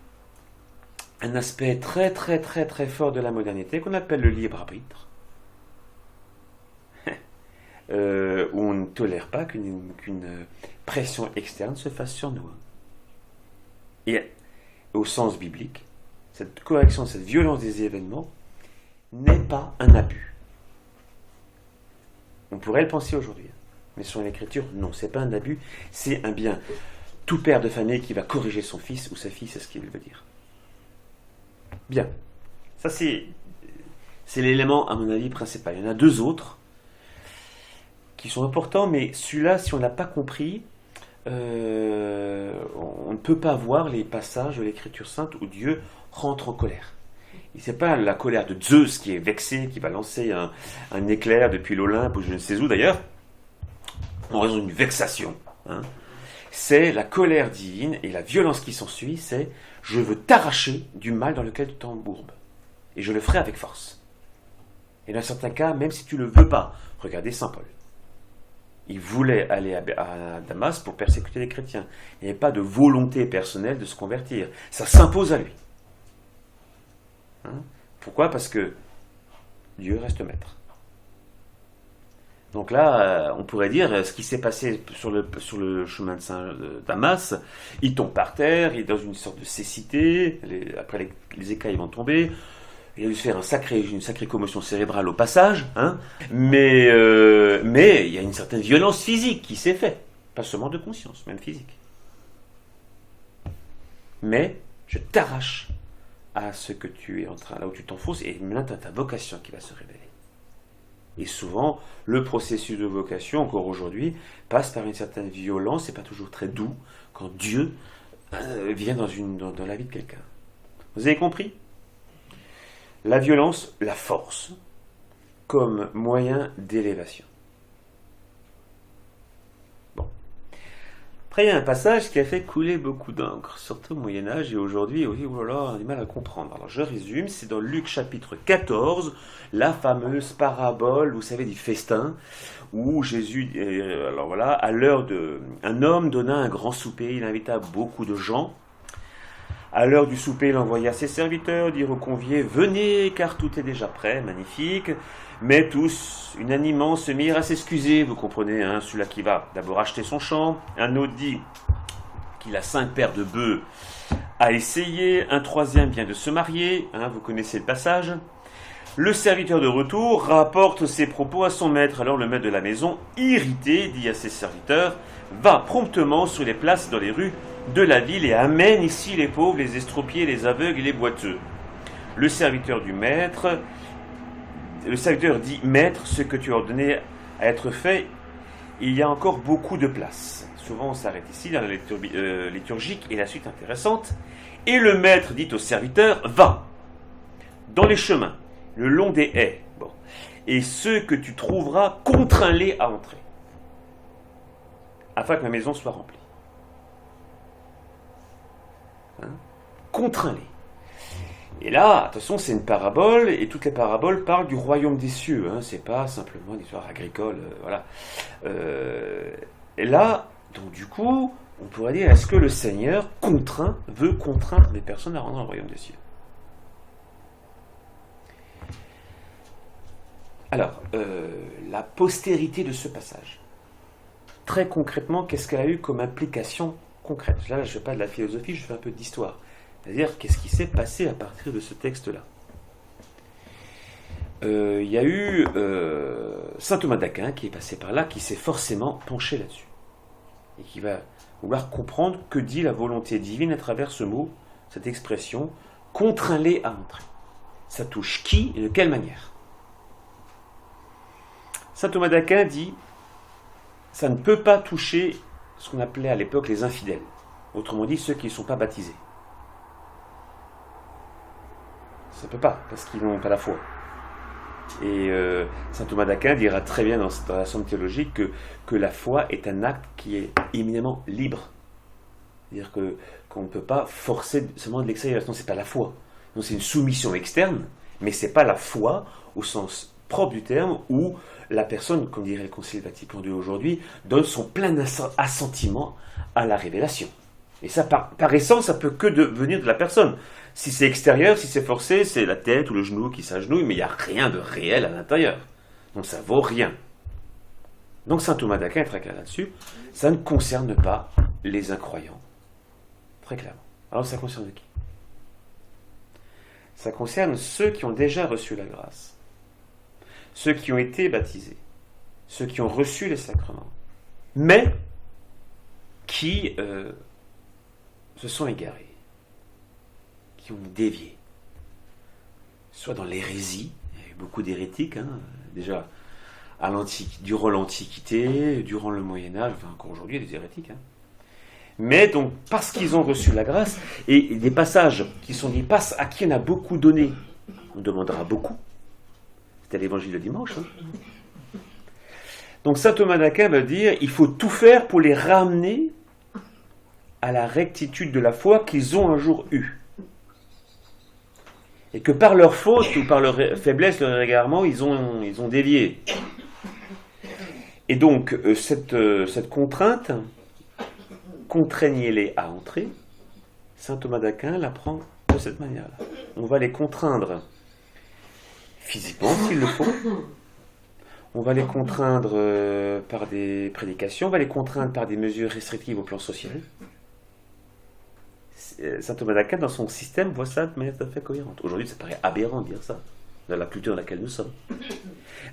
un aspect très, très, très, très fort de la modernité qu'on appelle le libre arbitre, où on ne tolère pas qu'une pression externe se fasse sur nous. Et au sens biblique, cette correction, cette violence des événements n'est pas un abus. On pourrait le penser aujourd'hui, mais sur l'Écriture, non, c'est pas un abus, c'est un bien. Tout père de famille qui va corriger son fils ou sa fille, c'est ce qu'il veut dire. Bien, ça c'est l'élément, à mon avis, principal. Il y en a 2 autres qui sont importants, mais celui-là, si on n'a pas compris, on ne peut pas voir les passages de l'Écriture sainte où Dieu rentre en colère. Et c'est pas la colère de Zeus qui est vexé, qui va lancer un éclair depuis l'Olympe, ou je ne sais où d'ailleurs, en raison d'une vexation. Hein. C'est la colère divine, et la violence qui s'ensuit, c'est « je veux t'arracher du mal dans lequel tu t'embourbes, et je le ferai avec force ». Et dans certains cas, même si tu ne le veux pas, regardez Saint Paul. Il voulait aller à Damas pour persécuter les chrétiens. Il n'y avait pas de volonté personnelle de se convertir. Ça s'impose à lui. Hein? Pourquoi? Parce que Dieu reste maître. Donc là, on pourrait dire ce qui s'est passé sur le chemin de Saint-Damas, il tombe par terre, il est dans une sorte de cécité, après les écailles vont tomber, il a dû se faire une sacrée commotion cérébrale au passage, hein, mais il y a une certaine violence physique qui s'est faite, pas seulement de conscience, même physique. Mais je t'arrache à ce que tu es en train, là où tu t'enfonces, et maintenant ta vocation qui va se révéler. Et souvent, le processus de vocation, encore aujourd'hui, passe par une certaine violence, et pas toujours très doux, quand Dieu vient dans la vie de quelqu'un. Vous avez compris ? La violence, la force, comme moyen d'élévation. Bon. Après, il y a un passage qui a fait couler beaucoup d'encre, surtout au Moyen-Âge, et aujourd'hui, oui, oh là là, on a du mal à comprendre. Alors, je résume, c'est dans Luc chapitre 14, la fameuse parabole, vous savez, du festin, où Jésus, alors voilà, à l'heure un homme donna un grand souper, il invita beaucoup de gens. À l'heure du souper, il envoya ses serviteurs dire aux conviés « Venez, car tout est déjà prêt, magnifique ». Mais tous, unanimement, se mirent à s'excuser. Vous comprenez, hein, celui-là qui va d'abord acheter son champ, un autre dit qu'il a 5 paires de bœufs à essayer, un troisième vient de se marier, hein, vous connaissez le passage. Le serviteur de retour rapporte ses propos à son maître. Alors le maître de la maison, irrité, dit à ses serviteurs « Va promptement sur les places dans les rues de la ville et amène ici les pauvres, les estropiés, les aveugles et les boiteux. » Le serviteur dit « Maître, ce que tu as ordonné à être fait, il y a encore beaucoup de place. » Souvent on s'arrête ici dans la lecture liturgique et la suite intéressante. Et le maître dit au serviteur « Va dans les chemins, le long des haies, bon, et ceux que tu trouveras, contrains-les à entrer, afin que ma maison soit remplie. » Hein? Contrains-les. Et là, attention, c'est une parabole, et toutes les paraboles parlent du royaume des cieux, hein, c'est pas simplement une histoire agricole, voilà. Et là, donc du coup, on pourrait dire, est-ce que le Seigneur veut contraindre les personnes à rentrer dans le royaume des cieux? Alors, la postérité de ce passage, très concrètement, qu'est-ce qu'elle a eu comme implication concrète? Là, je ne fais pas de la philosophie, je fais un peu d'histoire. C'est-à-dire, qu'est-ce qui s'est passé à partir de ce texte-là? Il y a eu saint Thomas d'Aquin qui est passé par là, qui s'est forcément penché là-dessus. Et qui va vouloir comprendre que dit la volonté divine à travers ce mot, cette expression, contrains-les à entrer. Ça touche qui et de quelle manière? Saint Thomas d'Aquin dit, ça ne peut pas toucher ce qu'on appelait à l'époque les infidèles. Autrement dit, ceux qui ne sont pas baptisés. Ça ne peut pas, parce qu'ils n'ont pas la foi. Et saint Thomas d'Aquin dira très bien dans la somme théologique que la foi est un acte qui est éminemment libre. C'est-à-dire qu'on ne peut pas forcer seulement de l'extérieur. Non, ce n'est pas la foi. Non, c'est une soumission externe, mais ce n'est pas la foi au sens propre du terme où la personne, comme dirait le Concile Vatican II aujourd'hui, donne son plein assentiment à la révélation. Et ça, par essence, ça peut que venir de la personne. Si c'est extérieur, si c'est forcé, c'est la tête ou le genou qui s'agenouille, mais il n'y a rien de réel à l'intérieur. Donc ça vaut rien. Donc saint Thomas d'Aquin est très clair là-dessus. Ça ne concerne pas les incroyants. Très clairement. Alors ça concerne qui? Ça concerne ceux qui ont déjà reçu la grâce. Ceux qui ont été baptisés. Ceux qui ont reçu les sacrements. Mais qui se sont égarés. Qui ont dévié, soit dans l'hérésie, il y a eu beaucoup d'hérétiques, hein, déjà durant l'Antiquité, durant le Moyen-Âge, enfin encore aujourd'hui il y a des hérétiques, hein. Mais donc parce qu'ils ont reçu la grâce, et des passages qui sont dit, passe à qui on a beaucoup donné, on demandera beaucoup, c'était l'évangile de dimanche, hein. Donc saint Thomas d'Aquin va dire, il faut tout faire pour les ramener à la rectitude de la foi qu'ils ont un jour eue. Et que par leur faute ou par leur faiblesse, leur égarement, ils ont dévié. Et donc, cette contrainte, contraignez-les à entrer, saint Thomas d'Aquin la prend de cette manière-là. On va les contraindre physiquement, s'il le faut. On va les contraindre par des prédications, on va les contraindre par des mesures restrictives au plan social. Saint Thomas d'Aquin, dans son système, voit ça de manière tout à fait cohérente. Aujourd'hui, ça paraît aberrant de dire ça, dans la culture dans laquelle nous sommes.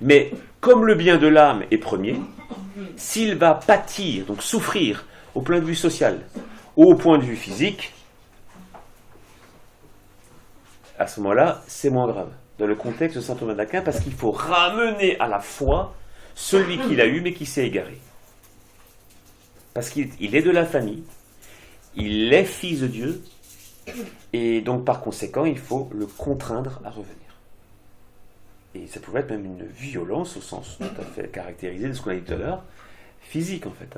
Mais comme le bien de l'âme est premier, s'il va pâtir, donc souffrir, au point de vue social ou au point de vue physique, à ce moment-là, c'est moins grave, dans le contexte de saint Thomas d'Aquin, parce qu'il faut ramener à la foi celui qu'il a eu mais qui s'est égaré. Parce qu'il est de la famille, il est fils de Dieu, et donc par conséquent, il faut le contraindre à revenir. Et ça pouvait être même une violence, au sens tout à fait caractérisé de ce qu'on a dit tout à l'heure, physique en fait.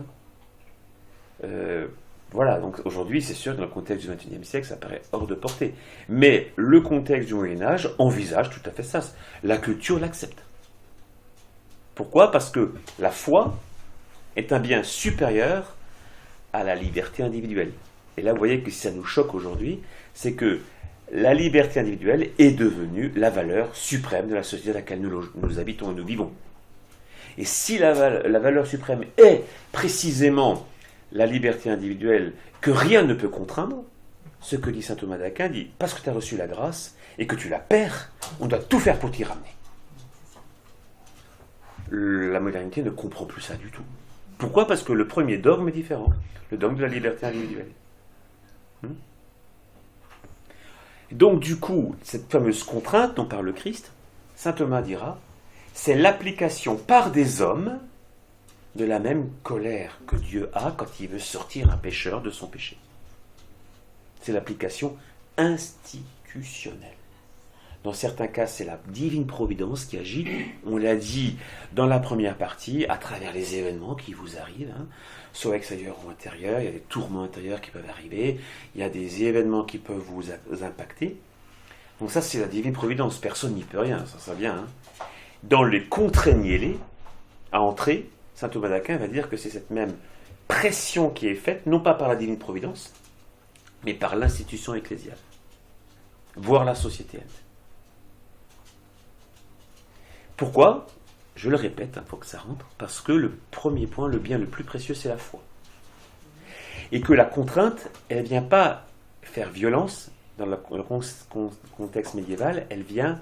Voilà, donc aujourd'hui, c'est sûr que dans le contexte du XXIe siècle, ça paraît hors de portée. Mais le contexte du Moyen-Âge envisage tout à fait ça. La culture l'accepte. Pourquoi ? Parce que la foi est un bien supérieur à la liberté individuelle. Et là, vous voyez que si ça nous choque aujourd'hui, c'est que la liberté individuelle est devenue la valeur suprême de la société dans laquelle nous habitons et nous vivons. Et si la valeur suprême est précisément la liberté individuelle que rien ne peut contraindre, ce que dit saint Thomas d'Aquin dit, parce que tu as reçu la grâce et que tu la perds, on doit tout faire pour t'y ramener. La modernité ne comprend plus ça du tout. Pourquoi ? Parce que le premier dogme est différent, le dogme de la liberté individuelle. Donc du coup, cette fameuse contrainte dont parle le Christ, saint Thomas dira, c'est l'application par des hommes de la même colère que Dieu a quand il veut sortir un pécheur de son péché. C'est l'application institutionnelle. Dans certains cas, c'est la divine providence qui agit. On l'a dit dans la première partie, à travers les événements qui vous arrivent, soit extérieurs ou intérieurs. Il y a des tourments intérieurs qui peuvent arriver. Il y a des événements qui peuvent vous impacter. Donc ça, c'est la divine providence. Personne n'y peut rien, ça vient. Dans les contraignez-les à entrer, saint Thomas d'Aquin va dire que c'est cette même pression qui est faite, non pas par la divine providence, mais par l'institution ecclésiale, voire la société. Pourquoi ? Je le répète, il faut que ça rentre, parce que le premier point, le bien le plus précieux, c'est la foi. Et que la contrainte, elle ne vient pas faire violence, dans le contexte médiéval, elle vient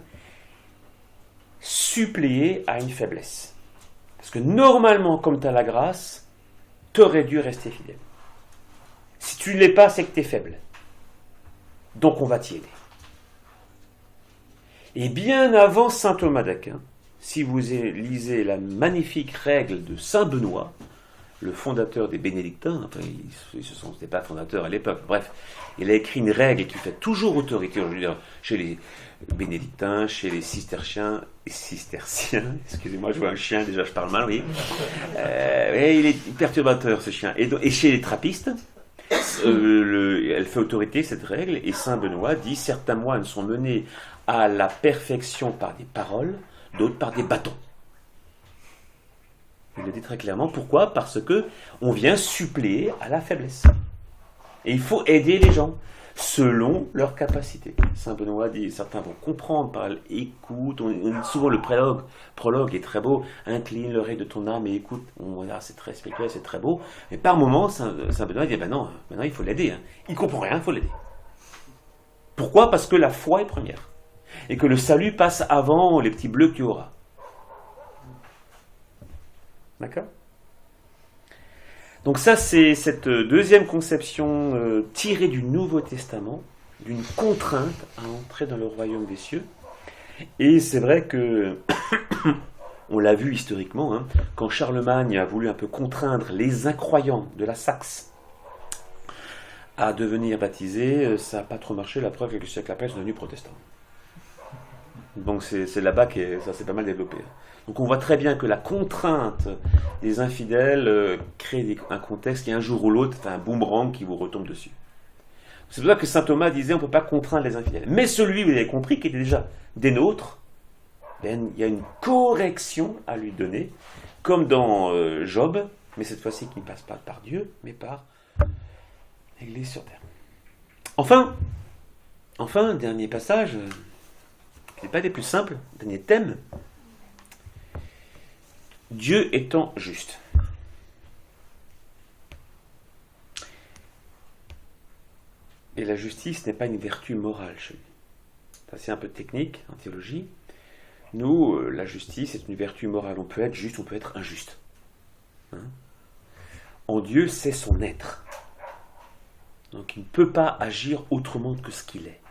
suppléer à une faiblesse. Parce que normalement, comme tu as la grâce, tu aurais dû rester fidèle. Si tu ne l'es pas, c'est que tu es faible. Donc on va t'y aider. Et bien avant saint Thomas d'Aquin, si vous lisez la magnifique règle de saint Benoît, le fondateur des bénédictins, enfin, c'était pas fondateur à l'époque, bref, il a écrit une règle qui fait toujours autorité, je veux dire, chez les bénédictins, chez les cisterciens, excusez-moi, je vois un chien, déjà je parle mal, oui. Il est perturbateur ce chien. Et chez les trappistes, elle fait autorité cette règle, et saint Benoît dit, certains moines sont menés à la perfection par des paroles, d'autres par des bâtons. Il le dit très clairement. Pourquoi ? Parce que on vient suppléer à la faiblesse. Et il faut aider les gens selon leurs capacités. Saint Benoît dit, certains vont comprendre par l'écoute. Souvent le prologue est très beau. Incline l'oreille de ton âme et écoute. C'est très spirituel, c'est très beau. Mais par moments, Saint Benoît dit, non, maintenant il faut l'aider. Il comprend rien, il faut l'aider. Pourquoi ? Parce que la foi est première. Et que le salut passe avant les petits bleus qu'il y aura. D'accord ? Donc ça, c'est cette deuxième conception tirée du Nouveau Testament, d'une contrainte à entrer dans le royaume des cieux. Et c'est vrai que, on l'a vu historiquement, quand Charlemagne a voulu un peu contraindre les incroyants de la Saxe à devenir baptisés, ça n'a pas trop marché, la preuve, quelques siècles après, ils sont devenus protestants. Donc c'est là-bas que ça s'est pas mal développé. Donc on voit très bien que la contrainte des infidèles crée un contexte qui un jour ou l'autre fait un boomerang qui vous retombe dessus. C'est pour ça que saint Thomas disait on ne peut pas contraindre les infidèles. Mais celui, vous avez compris, qui était déjà des nôtres, il y a une correction à lui donner, comme dans Job, mais cette fois-ci qui ne passe pas par Dieu, mais par l'Église sur terre. Enfin, dernier passage, qui n'est pas des plus simples, dernier thème. Dieu étant juste. Et la justice n'est pas une vertu morale chez lui. Ça, c'est un peu technique en théologie. Nous, la justice est une vertu morale. On peut être juste, on peut être injuste. Hein? En Dieu, c'est son être. Donc il ne peut pas agir autrement que ce qu'il est.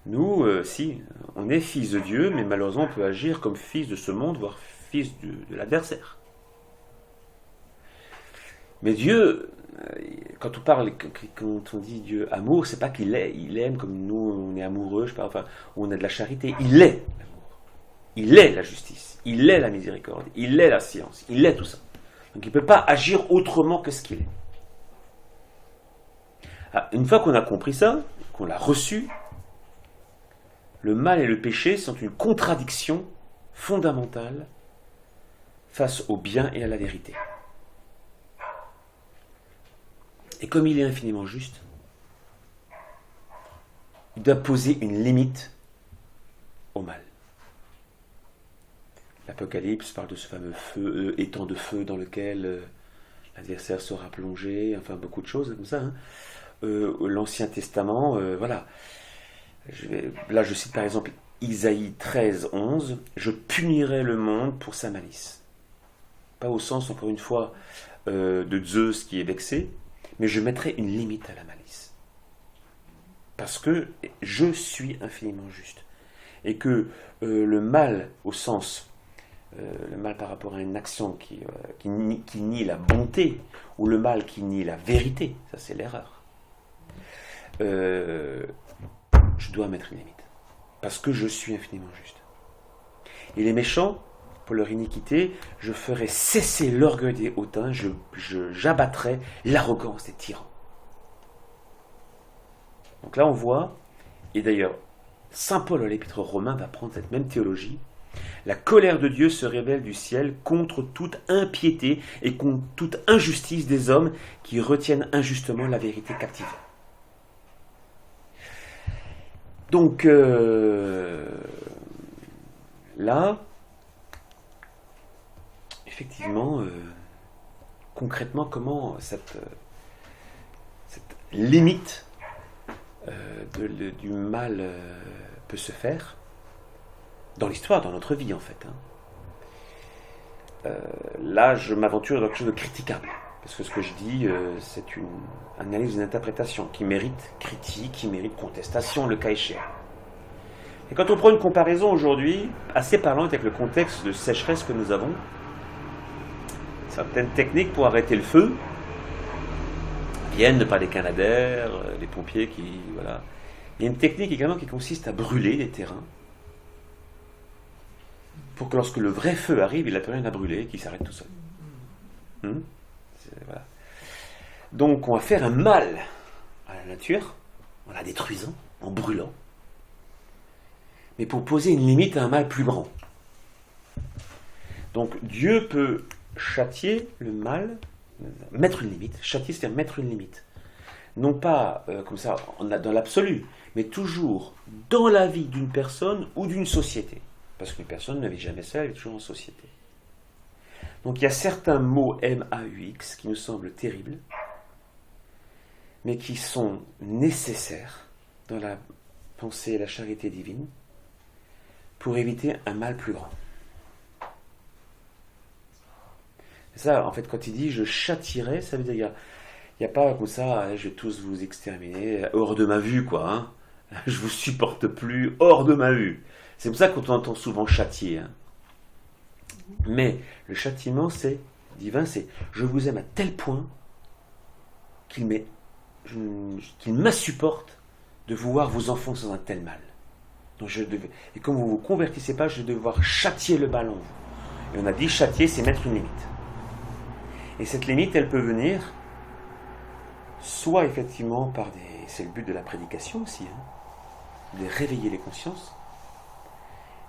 Nous, si, on est fils de Dieu, mais malheureusement on peut agir comme fils de ce monde, voire fils de l'adversaire. Mais Dieu, quand on dit Dieu amour, c'est pas qu'il est, il aime comme nous on est amoureux, je sais pas, enfin, on a de la charité, il est l'amour. Il est la justice, il est la miséricorde, il est la science, il est tout ça. Donc il ne peut pas agir autrement que ce qu'il est. Ah, une fois qu'on a compris ça, qu'on l'a reçu, le mal et le péché sont une contradiction fondamentale face au bien et à la vérité. Et comme il est infiniment juste, il doit poser une limite au mal. L'Apocalypse parle de ce fameux feu, étang de feu dans lequel l'adversaire sera plongé, enfin beaucoup de choses comme ça. Hein. L'Ancien Testament, voilà. Là, je cite par exemple Isaïe 13, 11. Je punirai le monde pour sa malice. Pas au sens, encore une fois, de Zeus qui est vexé, mais je mettrai une limite à la malice. Parce que je suis infiniment juste. Et que le mal, au sens, le mal par rapport à une action qui nie la bonté, ou le mal qui nie la vérité, ça c'est l'erreur. Je dois mettre une limite. Parce que je suis infiniment juste. Et les méchants, pour leur iniquité, je ferai cesser l'orgueil des hautains, j'abattrai l'arrogance des tyrans. Donc là on voit, et d'ailleurs Saint Paul à l'Épître aux Romains va prendre cette même théologie, la colère de Dieu se révèle du ciel contre toute impiété et contre toute injustice des hommes qui retiennent injustement la vérité captive. Donc là, effectivement, concrètement, comment cette limite du mal peut se faire dans l'histoire, dans notre vie en fait. Hein. Là, je m'aventure dans quelque chose de critiquable. Parce que ce que je dis, c'est une analyse, une interprétation qui mérite critique, qui mérite contestation, le cas échéant. Et quand on prend une comparaison aujourd'hui, assez parlante avec le contexte de sécheresse que nous avons, certaines techniques pour arrêter le feu viennent par les canadaires, les pompiers qui... Voilà. Il y a une technique également qui consiste à brûler les terrains pour que lorsque le vrai feu arrive, il n'a plus rien à brûler et qu'il s'arrête tout seul. Voilà. Donc on va faire un mal à la nature en la détruisant, en brûlant, mais pour poser une limite à un mal plus grand. Donc Dieu peut châtier le mal, mettre une limite. Châtier, c'est-à-dire mettre une limite. Non pas comme ça dans l'absolu, mais toujours dans la vie d'une personne ou d'une société. Parce qu'une personne ne vit jamais seule, elle est toujours en société. Donc il y a certains mots MAUX qui nous semblent terribles, mais qui sont nécessaires dans la pensée et la charité divine pour éviter un mal plus grand. Et ça, en fait, quand il dit « je châtierai », ça veut dire il n'y a pas comme ça « je vais tous vous exterminer, hors de ma vue, quoi. Hein. Je vous supporte plus, hors de ma vue ». C'est pour ça qu'on entend souvent « châtier hein. ». Mais le châtiment divin, c'est « je vous aime à tel point qu'il m'insupporte de vous voir vous enfoncer dans un tel mal. Donc et comme vous ne vous convertissez pas, je vais devoir châtier le mal en vous. » Et on a dit châtier, c'est mettre une limite. Et cette limite, elle peut venir soit effectivement par c'est le but de la prédication aussi, hein, de réveiller les consciences.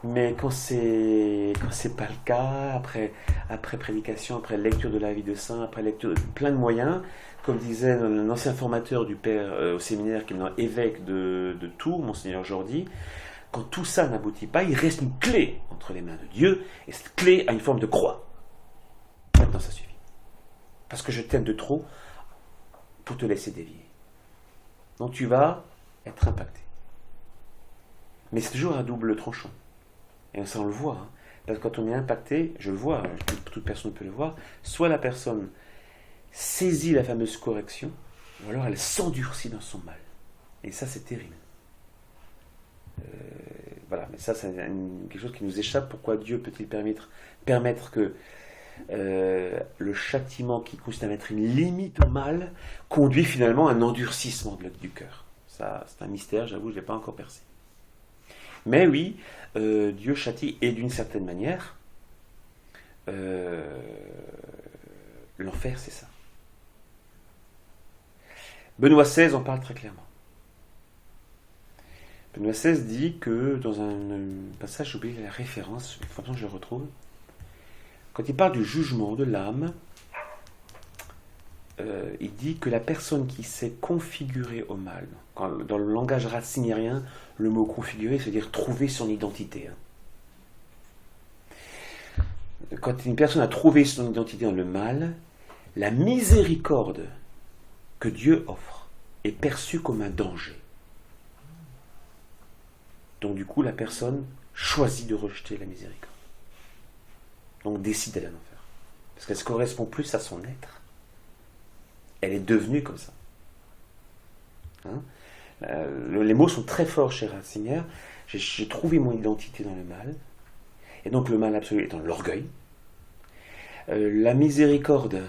Mais quand c'est pas le cas, après prédication, après lecture de la vie de saint, après lecture de plein de moyens, comme disait un ancien formateur du père au séminaire, qui est maintenant évêque de Tours, Monseigneur Jordi, quand tout ça n'aboutit pas, il reste une clé entre les mains de Dieu, et cette clé a une forme de croix. Maintenant, ça suffit. Parce que je t'aime de trop pour te laisser dévier. Donc tu vas être impacté. Mais c'est toujours un double tranchant. Et ça, on le voit. Parce que quand on est impacté, je le vois, toute personne peut le voir, soit la personne saisit la fameuse correction, ou alors elle s'endurcit dans son mal. Et ça, c'est terrible. Voilà, mais ça, c'est quelque chose qui nous échappe. Pourquoi Dieu peut-il permettre que le châtiment qui consiste à mettre une limite au mal conduit finalement à un endurcissement du cœur? Ça, c'est un mystère, j'avoue, je ne l'ai pas encore percé. Mais oui, Dieu châtie, et d'une certaine manière, l'enfer, c'est ça. Benoît XVI en parle très clairement. Benoît XVI dit que, dans un passage, j'ai oublié la référence, il faut que je le retrouve, quand il parle du jugement de l'âme, il dit que la personne qui s'est configurée au mal, dans le langage racinérien, le mot configurer, c'est-à-dire trouver son identité. Quand une personne a trouvé son identité dans le mal, la miséricorde que Dieu offre est perçue comme un danger. Donc du coup, la personne choisit de rejeter la miséricorde. Donc décide d'aller en enfer. Parce qu'elle ne correspond plus à son être. Elle est devenue comme ça. Les mots sont très forts chez Ratzinger. J'ai trouvé mon identité dans le mal. Et donc le mal absolu étant l'orgueil. La miséricorde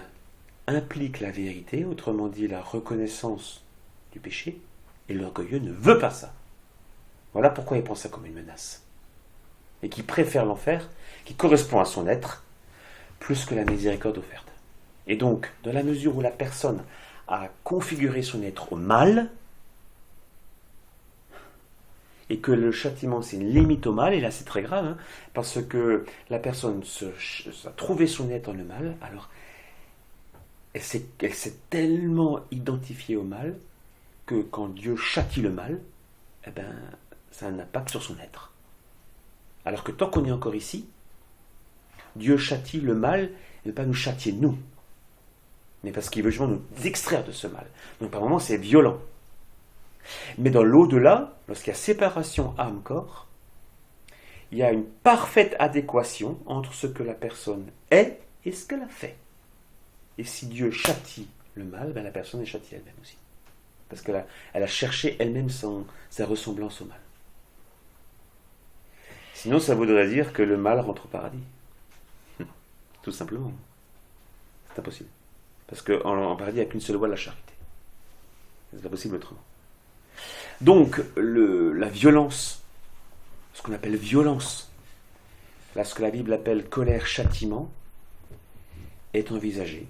implique la vérité, autrement dit la reconnaissance du péché. Et l'orgueilleux ne veut pas ça. Voilà pourquoi il prend ça comme une menace. Et qui préfère l'enfer, qui correspond à son être, plus que la miséricorde offerte. Et donc, dans la mesure où la personne a configuré son être au mal, et que le châtiment c'est une limite au mal, et là c'est très grave, parce que la personne a trouvé son être dans le mal, alors elle s'est tellement identifiée au mal, que quand Dieu châtie le mal, eh ben, ça a un impact sur son être. Alors que tant qu'on est encore ici, Dieu châtie le mal, et ne pas nous châtier nous, mais parce qu'il veut justement nous extraire de ce mal. Donc par moments c'est violent. Mais dans l'au-delà, lorsqu'il y a séparation âme-corps, il y a une parfaite adéquation entre ce que la personne est et ce qu'elle a fait. Et si Dieu châtie le mal, ben la personne est châtiée elle-même aussi. Parce qu'elle a cherché elle-même sa ressemblance au mal. Sinon, ça voudrait dire que le mal rentre au paradis. Tout simplement. C'est impossible. Parce qu'en paradis, il n'y a qu'une seule voie, la charité. C'est pas possible autrement. Donc, la violence, ce qu'on appelle violence, là, ce que la Bible appelle colère, châtiment, est envisagée.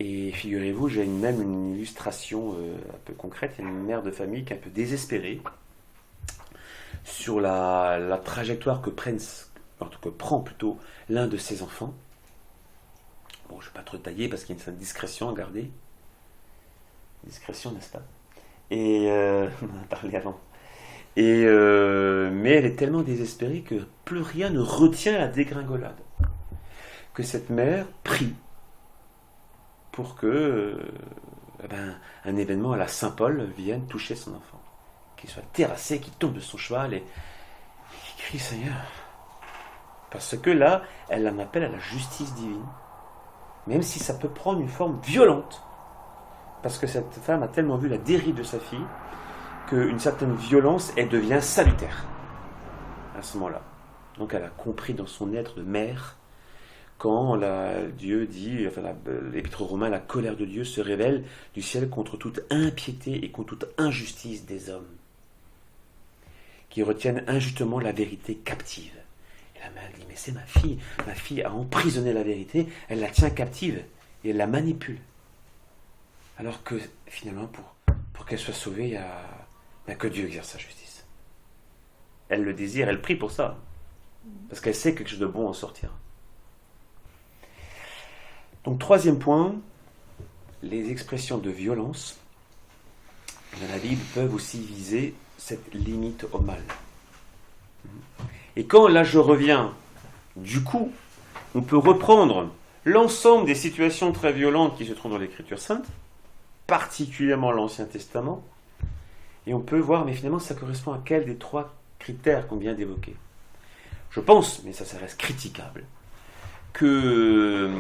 Et figurez-vous, j'ai même une illustration un peu concrète. Il y a une mère de famille qui est un peu désespérée sur la trajectoire que prend plutôt l'un de ses enfants. Bon, je ne vais pas trop détailler parce qu'il y a une certaine discrétion à garder. Discrétion, n'est-ce pas? Et on en a parlé avant. Mais elle est tellement désespérée que plus rien ne retient la dégringolade. Que cette mère prie pour que un événement à la Saint-Paul vienne toucher son enfant. Qu'il soit terrassé, qu'il tombe de son cheval et qu'il crie Seigneur. Parce que là, elle en appelle à la justice divine. Même si ça peut prendre une forme violente. Parce que cette femme a tellement vu la dérive de sa fille qu'une certaine violence, elle devient salutaire. À ce moment-là. Donc elle a compris dans son être de mère quand Dieu dit, l'Épître aux Romains, la colère de Dieu se révèle du ciel contre toute impiété et contre toute injustice des hommes, qui retiennent injustement la vérité captive. Et la mère dit, mais c'est ma fille a emprisonné la vérité, elle la tient captive et elle la manipule. Alors que finalement, pour qu'elle soit sauvée, il n'y a que Dieu exerce sa justice. Elle le désire, elle prie pour ça, parce qu'elle sait que quelque chose de bon en sortira. Donc, troisième point, les expressions de violence dans la Bible peuvent aussi viser cette limite au mal. Et quand là je reviens, du coup, on peut reprendre l'ensemble des situations très violentes qui se trouvent dans l'Écriture sainte, particulièrement l'Ancien Testament, et on peut voir, mais finalement, ça correspond à quel des trois critères qu'on vient d'évoquer. Je pense, mais ça reste critiquable, que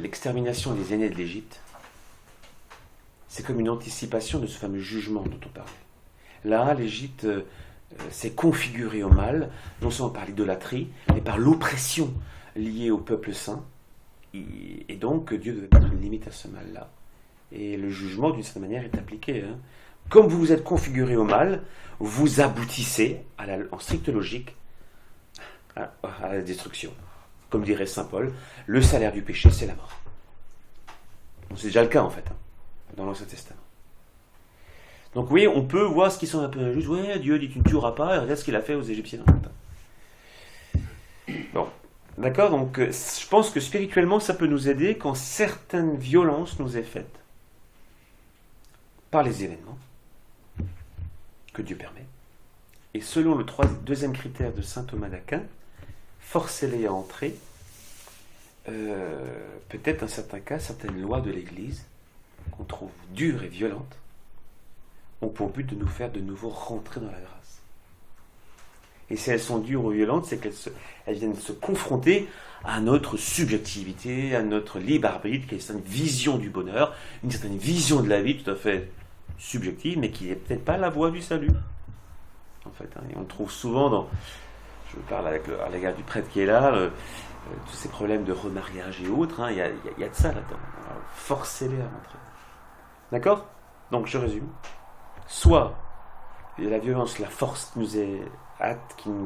l'extermination des aînés de l'Égypte, c'est comme une anticipation de ce fameux jugement dont on parlait. Là, l'Égypte s'est configurée au mal, non seulement par l'idolâtrie, mais par l'oppression liée au peuple saint. Et donc, Dieu devait mettre une limite à ce mal-là. Et le jugement, d'une certaine manière, est appliqué. Comme vous vous êtes configuré au mal, vous aboutissez, en stricte logique, à la destruction. Comme dirait saint Paul, le salaire du péché, c'est la mort. Donc, c'est déjà le cas, en fait, dans l'Ancien Testament. Donc oui, on peut voir ce qui sont un peu injustes. Ouais, Dieu dit tu ne tueras pas, et regarde ce qu'il a fait aux Égyptiens. Bon, d'accord, donc je pense que spirituellement, ça peut nous aider quand certaines violences nous est faites par les événements que Dieu permet. Et selon le deuxième critère de saint Thomas d'Aquin, forcez-les à entrer, peut-être dans certains cas, certaines lois de l'Église, qu'on trouve dures et violentes, ont pour but de nous faire de nouveau rentrer dans la grâce. Et si elles sont dures ou violentes, c'est qu'elles viennent se confronter à notre subjectivité, à notre libre arbitre, qui est une certaine vision du bonheur, une certaine vision de la vie tout à fait subjective, mais qui n'est peut-être pas la voie du salut. En fait, et on le trouve souvent je parle à l'égard du prêtre qui est là, tous ces problèmes de remariage et autres, il y a de ça là-dedans. Alors, forcez-les à rentrer. D'accord ? Donc je résume. Soit la violence, la force nous est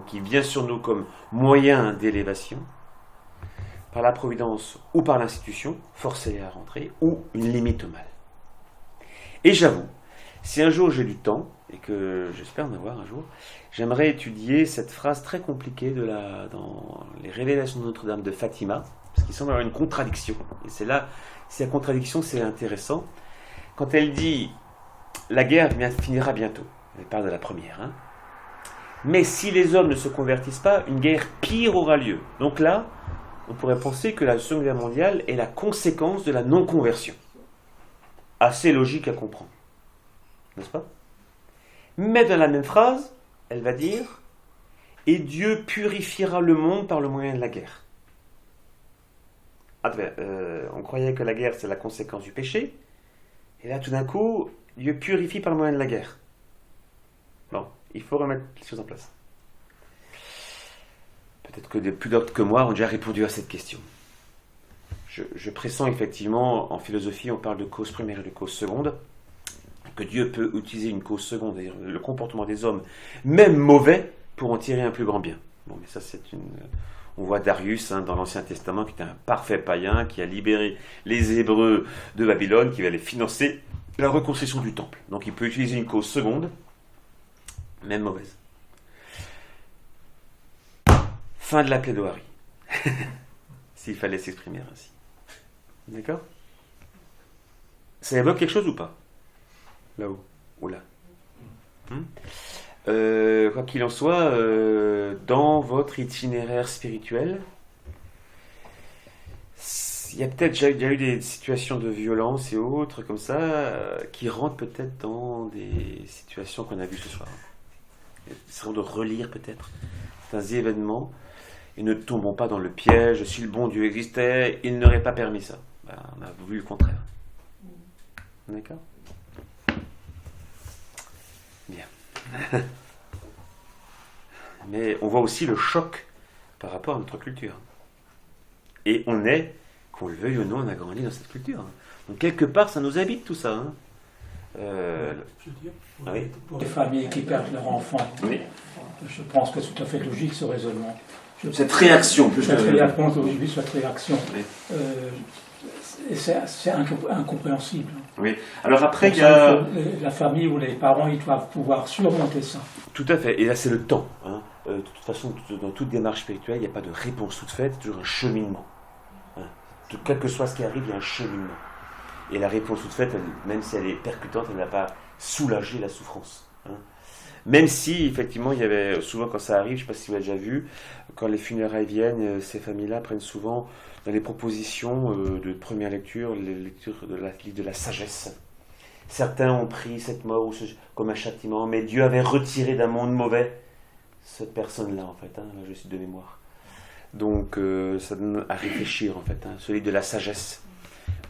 qui vient sur nous comme moyen d'élévation, par la providence ou par l'institution, forcez-les à rentrer, ou une limite au mal. Et j'avoue, si un jour j'ai du temps, et que j'espère en avoir un jour, j'aimerais étudier cette phrase très compliquée dans les révélations de Notre-Dame de Fatima, parce qu'il semble y avoir une contradiction. Et c'est là, si la contradiction c'est intéressant, quand elle dit la guerre finira bientôt, elle parle de la première, mais si les hommes ne se convertissent pas, une guerre pire aura lieu. Donc là, on pourrait penser que la Seconde Guerre mondiale est la conséquence de la non-conversion. Assez logique à comprendre. N'est-ce pas ? Mais dans la même phrase, elle va dire « Et Dieu purifiera le monde par le moyen de la guerre. » On croyait que la guerre, c'est la conséquence du péché. Et là, tout d'un coup, Dieu purifie par le moyen de la guerre. Bon, il faut remettre les choses en place. Peut-être que plus d'autres que moi ont déjà répondu à cette question. Je pressens effectivement, en philosophie, on parle de cause première et de cause seconde, que Dieu peut utiliser une cause seconde, c'est-à-dire le comportement des hommes, même mauvais, pour en tirer un plus grand bien. Bon, mais ça, on voit Darius dans l'Ancien Testament, qui était un parfait païen, qui a libéré les Hébreux de Babylone, qui va les financer la reconstruction du temple. Donc il peut utiliser une cause seconde, même mauvaise. Fin de la plaidoirie. S'il fallait s'exprimer ainsi. D'accord ? Ça évoque quelque chose ou pas ? Là-haut ou là. Quoi qu'il en soit, dans votre itinéraire spirituel, il y a peut-être déjà eu des situations de violence et autres comme ça, qui rentrent peut-être dans des situations qu'on a vues ce soir. Essayons de relire peut-être certains événements et ne tombons pas dans le piège. Si le bon Dieu existait, il n'aurait pas permis ça. On a vu le contraire. D'accord ? Bien. Mais on voit aussi le choc par rapport à notre culture. Et on est, qu'on le veuille ou non, on a grandi dans cette culture. Donc quelque part, ça nous habite tout ça. Je veux dire, pour les familles qui perdent leurs enfants, oui. Je pense que c'est tout à fait logique ce raisonnement. Cette réaction, plus cette réaction, oui, cette réaction. Oui. C'est incompréhensible. Oui. Alors après, il y a la famille ou les parents, ils doivent pouvoir surmonter ça. Tout à fait. Et là, c'est le temps. De toute façon, dans toute démarche spirituelle, il n'y a pas de réponse toute faite, c'est toujours un cheminement. Quel que soit ce qui arrive, il y a un cheminement. Et la réponse toute faite, même si elle est percutante, elle ne va pas soulager la souffrance. Même si, effectivement, il y avait souvent, quand ça arrive, je ne sais pas si vous l'avez déjà vu, quand les funérailles viennent, ces familles-là prennent souvent dans les propositions de première lecture, les lectures de la sagesse. Certains ont pris cette mort comme un châtiment, mais Dieu avait retiré d'un monde mauvais cette personne-là, en fait, hein, là, je suis de mémoire. Donc, ça donne à réfléchir, en fait, hein, celui de la sagesse,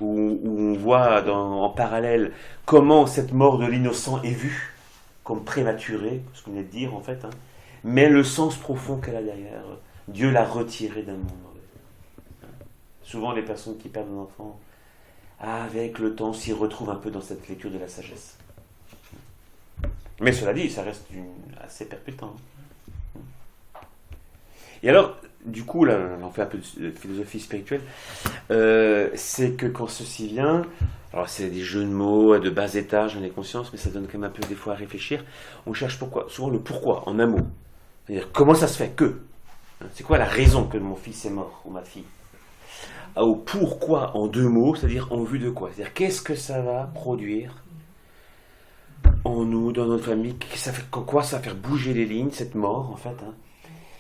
où on voit en parallèle comment cette mort de l'innocent est vue, comme prématurée, ce qu'on vient de dire, en fait, hein, mais le sens profond qu'elle a derrière. Dieu l'a retiré d'un monde mauvais. Souvent, les personnes qui perdent un enfant, avec le temps, s'y retrouvent un peu dans cette lecture de la sagesse. Mais cela dit, ça reste assez percutant. Et alors, du coup, là, on fait un peu de philosophie spirituelle, c'est que quand ceci vient, alors c'est des jeux de mots de bas étage, j'en ai conscience, mais ça donne quand même un peu des fois à réfléchir. On cherche pourquoi, souvent le pourquoi, en un mot. C'est-à-dire, comment ça se fait que? C'est quoi la raison que mon fils est mort, ou ma fille? Au pourquoi en deux mots, c'est-à-dire en vue de quoi? C'est-à-dire, qu'est-ce que ça va produire en nous, dans notre famille? Quoi ça va faire bouger les lignes, cette mort, en fait, hein?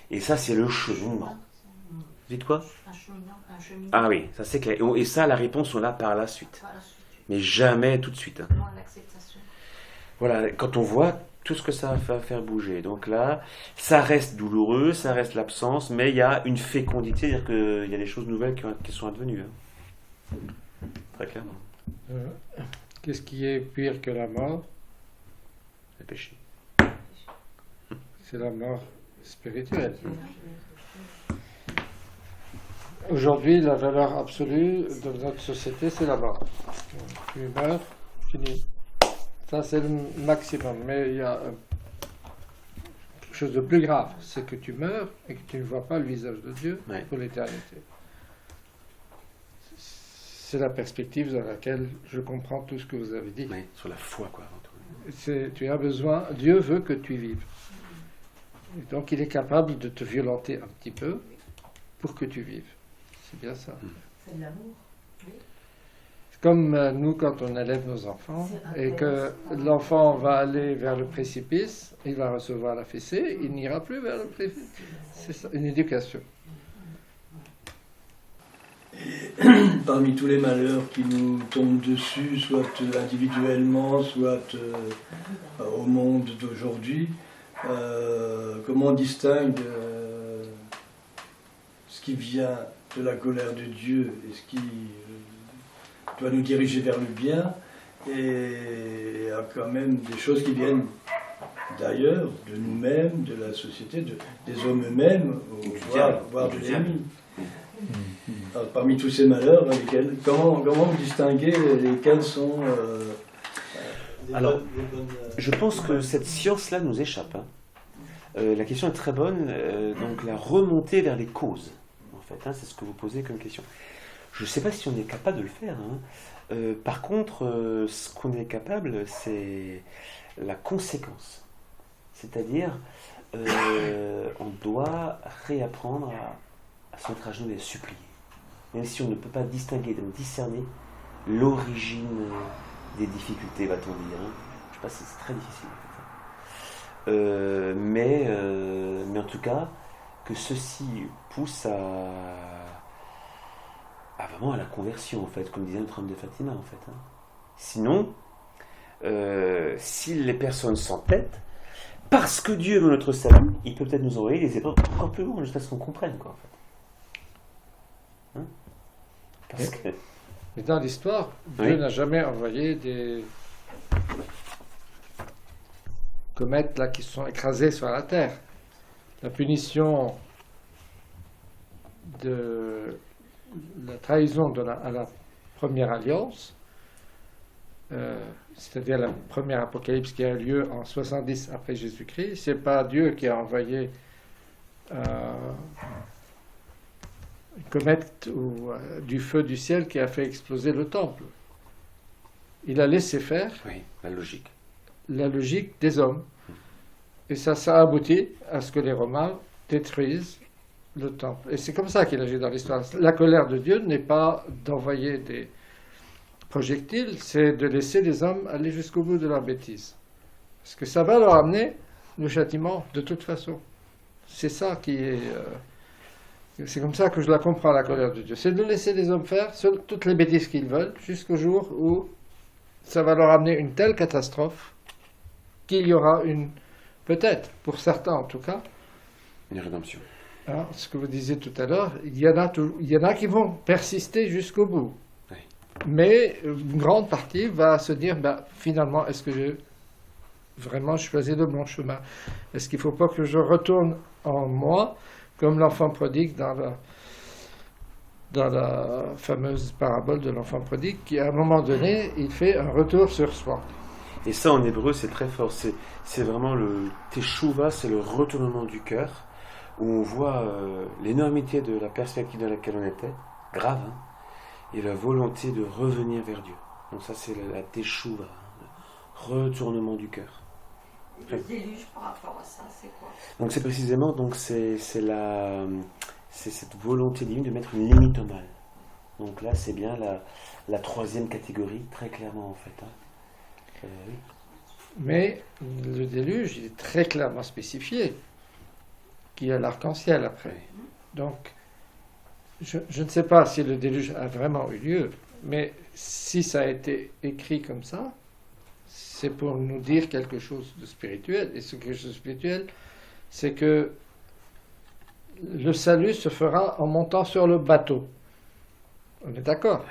Et ça, c'est le cheminement. Vous dites quoi? Un cheminement. Ah oui, ça c'est clair. Et ça, la réponse, on l'a par la suite. Mais jamais tout de suite. Hein. Voilà, quand on voit tout ce que ça va faire bouger. Donc là, ça reste douloureux, ça reste l'absence, mais il y a une fécondité, c'est-à-dire qu'il y a des choses nouvelles qui sont advenues. Hein. Très clairement. Qu'est-ce qui est pire que la mort? Le péché. C'est la mort spirituelle. Aujourd'hui, la valeur absolue de notre société, c'est la mort. Tu meurs, fini. Ça, c'est le maximum. Mais il y a quelque chose de plus grave, c'est que tu meurs et que tu ne vois pas le visage de Dieu pour l'éternité. C'est la perspective dans laquelle je comprends tout ce que vous avez dit. Oui, sur la foi, quoi. Tu as besoin, Dieu veut que tu vives. Et donc il est capable de te violenter un petit peu pour que tu vives. C'est bien ça. C'est de l'amour. Oui. C'est comme nous quand on élève nos enfants et que l'enfant va aller vers le précipice, il va recevoir la fessée, il n'ira plus vers le précipice. C'est ça, une éducation. Et parmi tous les malheurs qui nous tombent dessus, soit individuellement, soit au monde d'aujourd'hui, comment on distingue ce qui vient de la colère de Dieu et ce qui doit nous diriger vers le bien, et il y a quand même des choses qui viennent d'ailleurs, de nous-mêmes, de la société, des hommes eux-mêmes, voire de l'ennemi. Alors, parmi tous ces malheurs, comment vous distinguez lesquels sont Alors, je pense que cette science-là nous échappe. Hein. La question est très bonne, donc la remontée vers les causes, en fait, hein, c'est ce que vous posez comme question. Je ne sais pas si on est capable de le faire. Hein. Par contre, ce qu'on est capable, c'est la conséquence. C'est-à-dire, on doit réapprendre à se mettre à genoux et à supplier. Même si on ne peut pas distinguer, discerner l'origine des difficultés, va-t-on dire. Hein. Je ne sais pas si c'est très difficile. Mais en tout cas, que ceci pousse vraiment à la conversion, en fait, comme disait Notre-Dame de Fatima, en fait. Hein. Sinon, si les personnes s'entêtent, parce que Dieu veut notre salut, il peut peut-être nous envoyer des épreuves encore plus loin, jusqu'à ce qu'on comprenne, quoi, en fait. Hein? Parce que... Mais dans l'histoire, Dieu n'a jamais envoyé des comètes là, qui se sont écrasées sur la Terre. La punition de la trahison à la première alliance, c'est-à-dire la première apocalypse qui a eu lieu en 70 après Jésus-Christ, c'est pas Dieu qui a envoyé une comète ou du feu du ciel qui a fait exploser le temple. Il a laissé faire la logique des hommes. Et ça a abouti à ce que les Romains détruisent le temple. Et c'est comme ça qu'il agit dans l'histoire. La colère de Dieu n'est pas d'envoyer des projectiles, c'est de laisser les hommes aller jusqu'au bout de leur bêtise. Parce que ça va leur amener le châtiment de toute façon. C'est ça qui est... c'est comme ça que je la comprends, la colère de Dieu. C'est de laisser les hommes faire toutes les bêtises qu'ils veulent jusqu'au jour où ça va leur amener une telle catastrophe qu'il y aura peut-être, pour certains en tout cas, Une rédemption. hein, ce que vous disiez tout à l'heure, il y en a qui vont persister jusqu'au bout. Oui. Mais une grande partie va se dire, finalement, est-ce que j'ai vraiment choisi le bon chemin? Est-ce qu'il ne faut pas que je retourne en moi, comme l'enfant prodigue dans la fameuse parabole de l'enfant prodigue, qui à un moment donné, il fait un retour sur soi. Et ça, en hébreu, c'est très fort. C'est vraiment le teshuva, c'est le retournement du cœur, où on voit l'énormité de la perspective dans laquelle on était, grave, hein, et la volonté de revenir vers Dieu. Donc ça, c'est la teshuva, le retournement du cœur. Le déluge par rapport à ça, c'est quoi? Donc c'est précisément, c'est cette volonté divine de mettre une limite au mal. Donc là, c'est bien la troisième catégorie, très clairement en fait. Hein. Oui. Mais le déluge, il est très clairement spécifié, qu'il y a l'arc-en-ciel après. Oui. Donc, je ne sais pas si le déluge a vraiment eu lieu, mais si ça a été écrit comme ça, c'est pour nous dire quelque chose de spirituel. Et ce quelque chose de spirituel, c'est que le salut se fera en montant sur le bateau. On est d'accord?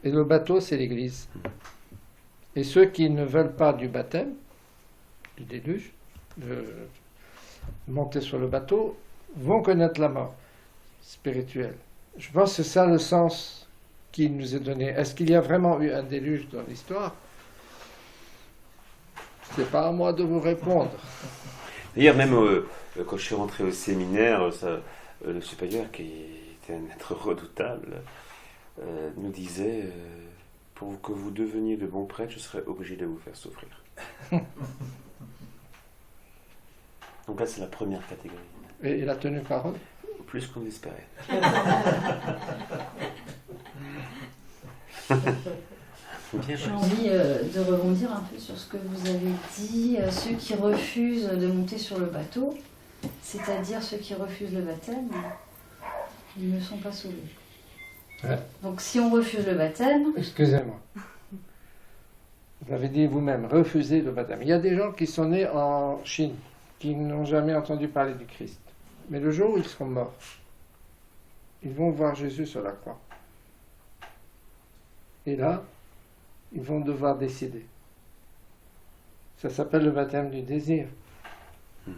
Et le bateau, c'est l'Église. Et ceux qui ne veulent pas du baptême, du déluge, de monter sur le bateau, vont connaître la mort spirituelle. Je pense que c'est ça le sens qui nous est donné. Est-ce qu'il y a vraiment eu un déluge dans l'histoire? C'est pas à moi de vous répondre. D'ailleurs, même quand je suis rentré au séminaire, le supérieur, qui était un être redoutable, nous disait pour que vous deveniez de bons prêtres, je serais obligé de vous faire souffrir. Donc là, c'est la première catégorie. Et il a tenu parole? Plus qu'on espérait. J'ai envie de rebondir un peu sur ce que vous avez dit, ceux qui refusent de monter sur le bateau, c'est-à-dire ceux qui refusent le baptême, ils ne sont pas sauvés. Ouais. Donc si on refuse le baptême... Excusez-moi. Vous l'avez dit vous-même, refuser le baptême. Il y a des gens qui sont nés en Chine, qui n'ont jamais entendu parler du Christ. Mais le jour où ils seront morts, ils vont voir Jésus sur la croix. Et là, ils vont devoir décider. Ça s'appelle le baptême du désir.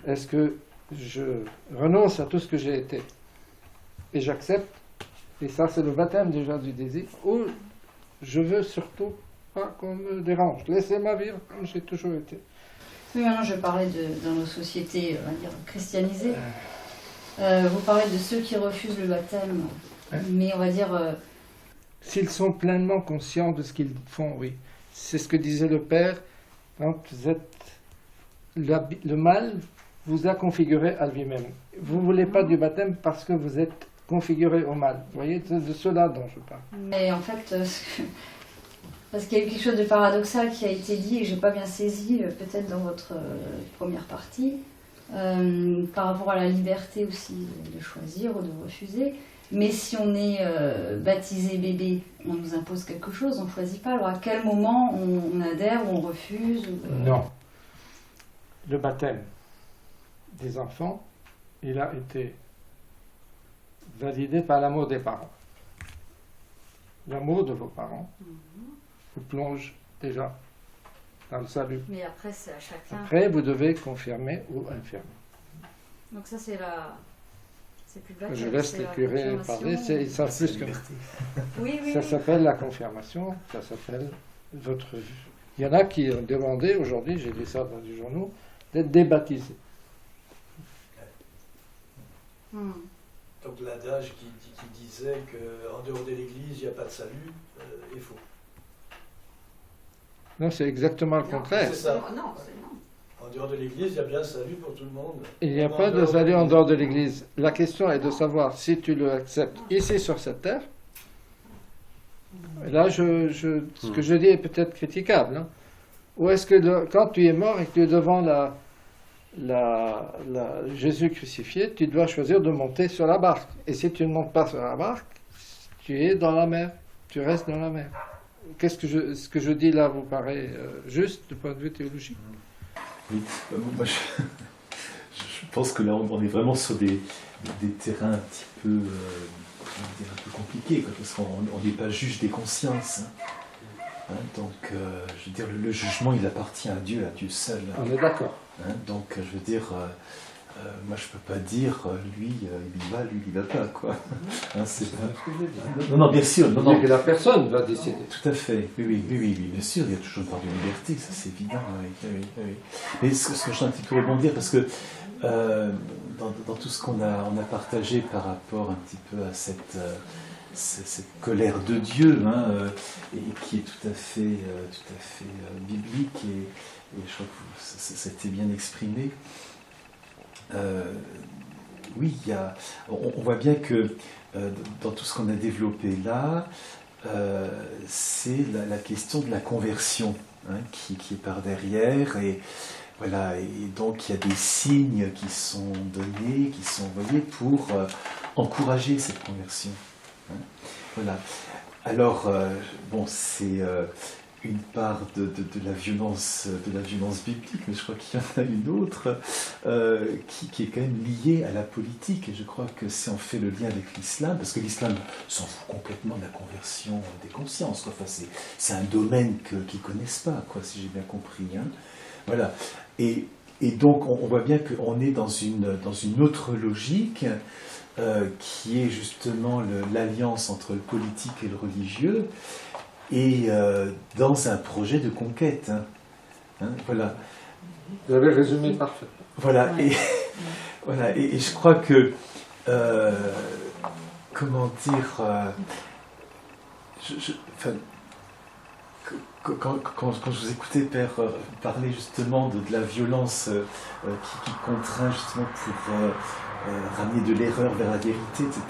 Est-ce que je renonce à tout ce que j'ai été et j'accepte, et ça c'est le baptême déjà du désir, ou je veux surtout pas qu'on me dérange, laissez-moi vivre comme j'ai toujours été. Oui, maintenant je parlais dans nos sociétés, on va dire, christianisées. Vous parlez de ceux qui refusent le baptême, mais on va dire... S'ils sont pleinement conscients de ce qu'ils font, oui. C'est ce que disait le Père, quand vous êtes... Le mal vous a configuré à lui-même. Vous ne voulez pas du baptême parce que vous êtes configuré au mal. Vous voyez, c'est de cela dont je parle. Mais en fait, parce qu'il y a eu quelque chose de paradoxal qui a été dit, et je n'ai pas bien saisi, peut-être dans votre première partie, par rapport à la liberté aussi de choisir ou de refuser. Mais si on est baptisé bébé, on nous impose quelque chose, on ne choisit pas. Alors à quel moment on adhère ou on refuse Non. Le baptême des enfants, il a été validé par l'amour des parents. L'amour de vos parents vous plonge déjà dans le salut. Mais après, c'est à chacun. Après, vous devez confirmer ou infirmer. Donc ça, c'est la... C'est plus bas. Je laisse les curés parler, ils savent plus que moi. Oui, oui, Ça oui. s'appelle la confirmation, ça s'appelle votre vie. Il y en a qui ont demandé aujourd'hui, j'ai lu ça dans du journal, d'être débaptisés. Donc l'adage qui disait qu'en dehors de l'Église, il n'y a pas de salut, est faux. Non, c'est exactement le contraire. C'est ça. Non, c'est non. En dehors de l'Église, il y a bien salut pour tout le monde. Il n'y a pas de salut en dehors de l'Église. La question est de savoir si tu le acceptes ici sur cette terre. Et là, ce que je dis est peut-être critiquable. Hein. Ou est-ce que quand tu es mort et que tu es devant Jésus crucifié, tu dois choisir de monter sur la barque. Et si tu ne montes pas sur la barque, tu es dans la mer, tu restes dans la mer. Ce que je dis là vous paraît juste du point de vue théologique? Oui, moi je pense que là on est vraiment sur des terrains un petit peu, un peu compliqués, quoi, parce qu'on n'est pas juge des consciences. Hein, donc, je veux dire, le jugement il appartient à Dieu seul. On est d'accord. Hein, donc, je veux dire, moi je peux pas dire lui il y va, lui il y va pas, quoi. Hein, c'est pas ce que je veux dire. Non, bien sûr. Non. Que la personne va décider. Tout à fait. Oui, bien sûr, il y a toujours une part de liberté, ça c'est évident. Oui. Mais ce que je suis un petit peu rebondir, parce que dans tout ce qu'on a partagé par rapport un petit peu à cette colère de Dieu, hein, et qui est tout à fait biblique, et je crois que c'était bien exprimé. Oui, on voit bien que dans tout ce qu'on a développé là, c'est la question de la conversion, hein, qui est par derrière, et voilà, et donc il y a des signes qui sont donnés, qui sont envoyés pour encourager cette conversion. Hein. Voilà. Alors, c'est une part de la violence biblique, mais je crois qu'il y en a une autre qui est quand même liée à la politique, et je crois que si on fait le lien avec l'islam, parce que l'islam s'en fout complètement de la conversion des consciences, quoi. Enfin, c'est un domaine qu'ils ne connaissent pas, quoi, si j'ai bien compris. Hein. Voilà. Et donc on voit bien qu'on est dans une autre logique, qui est justement l'alliance entre le politique et le religieux, et dans un projet de conquête. Hein, voilà. Vous avez résumé parfaitement. Voilà, ouais. Voilà, et je crois que, comment dire, quand je vous écoutais, Père, parler justement de la violence qui contraint justement pour ramener de l'erreur vers la vérité, etc.,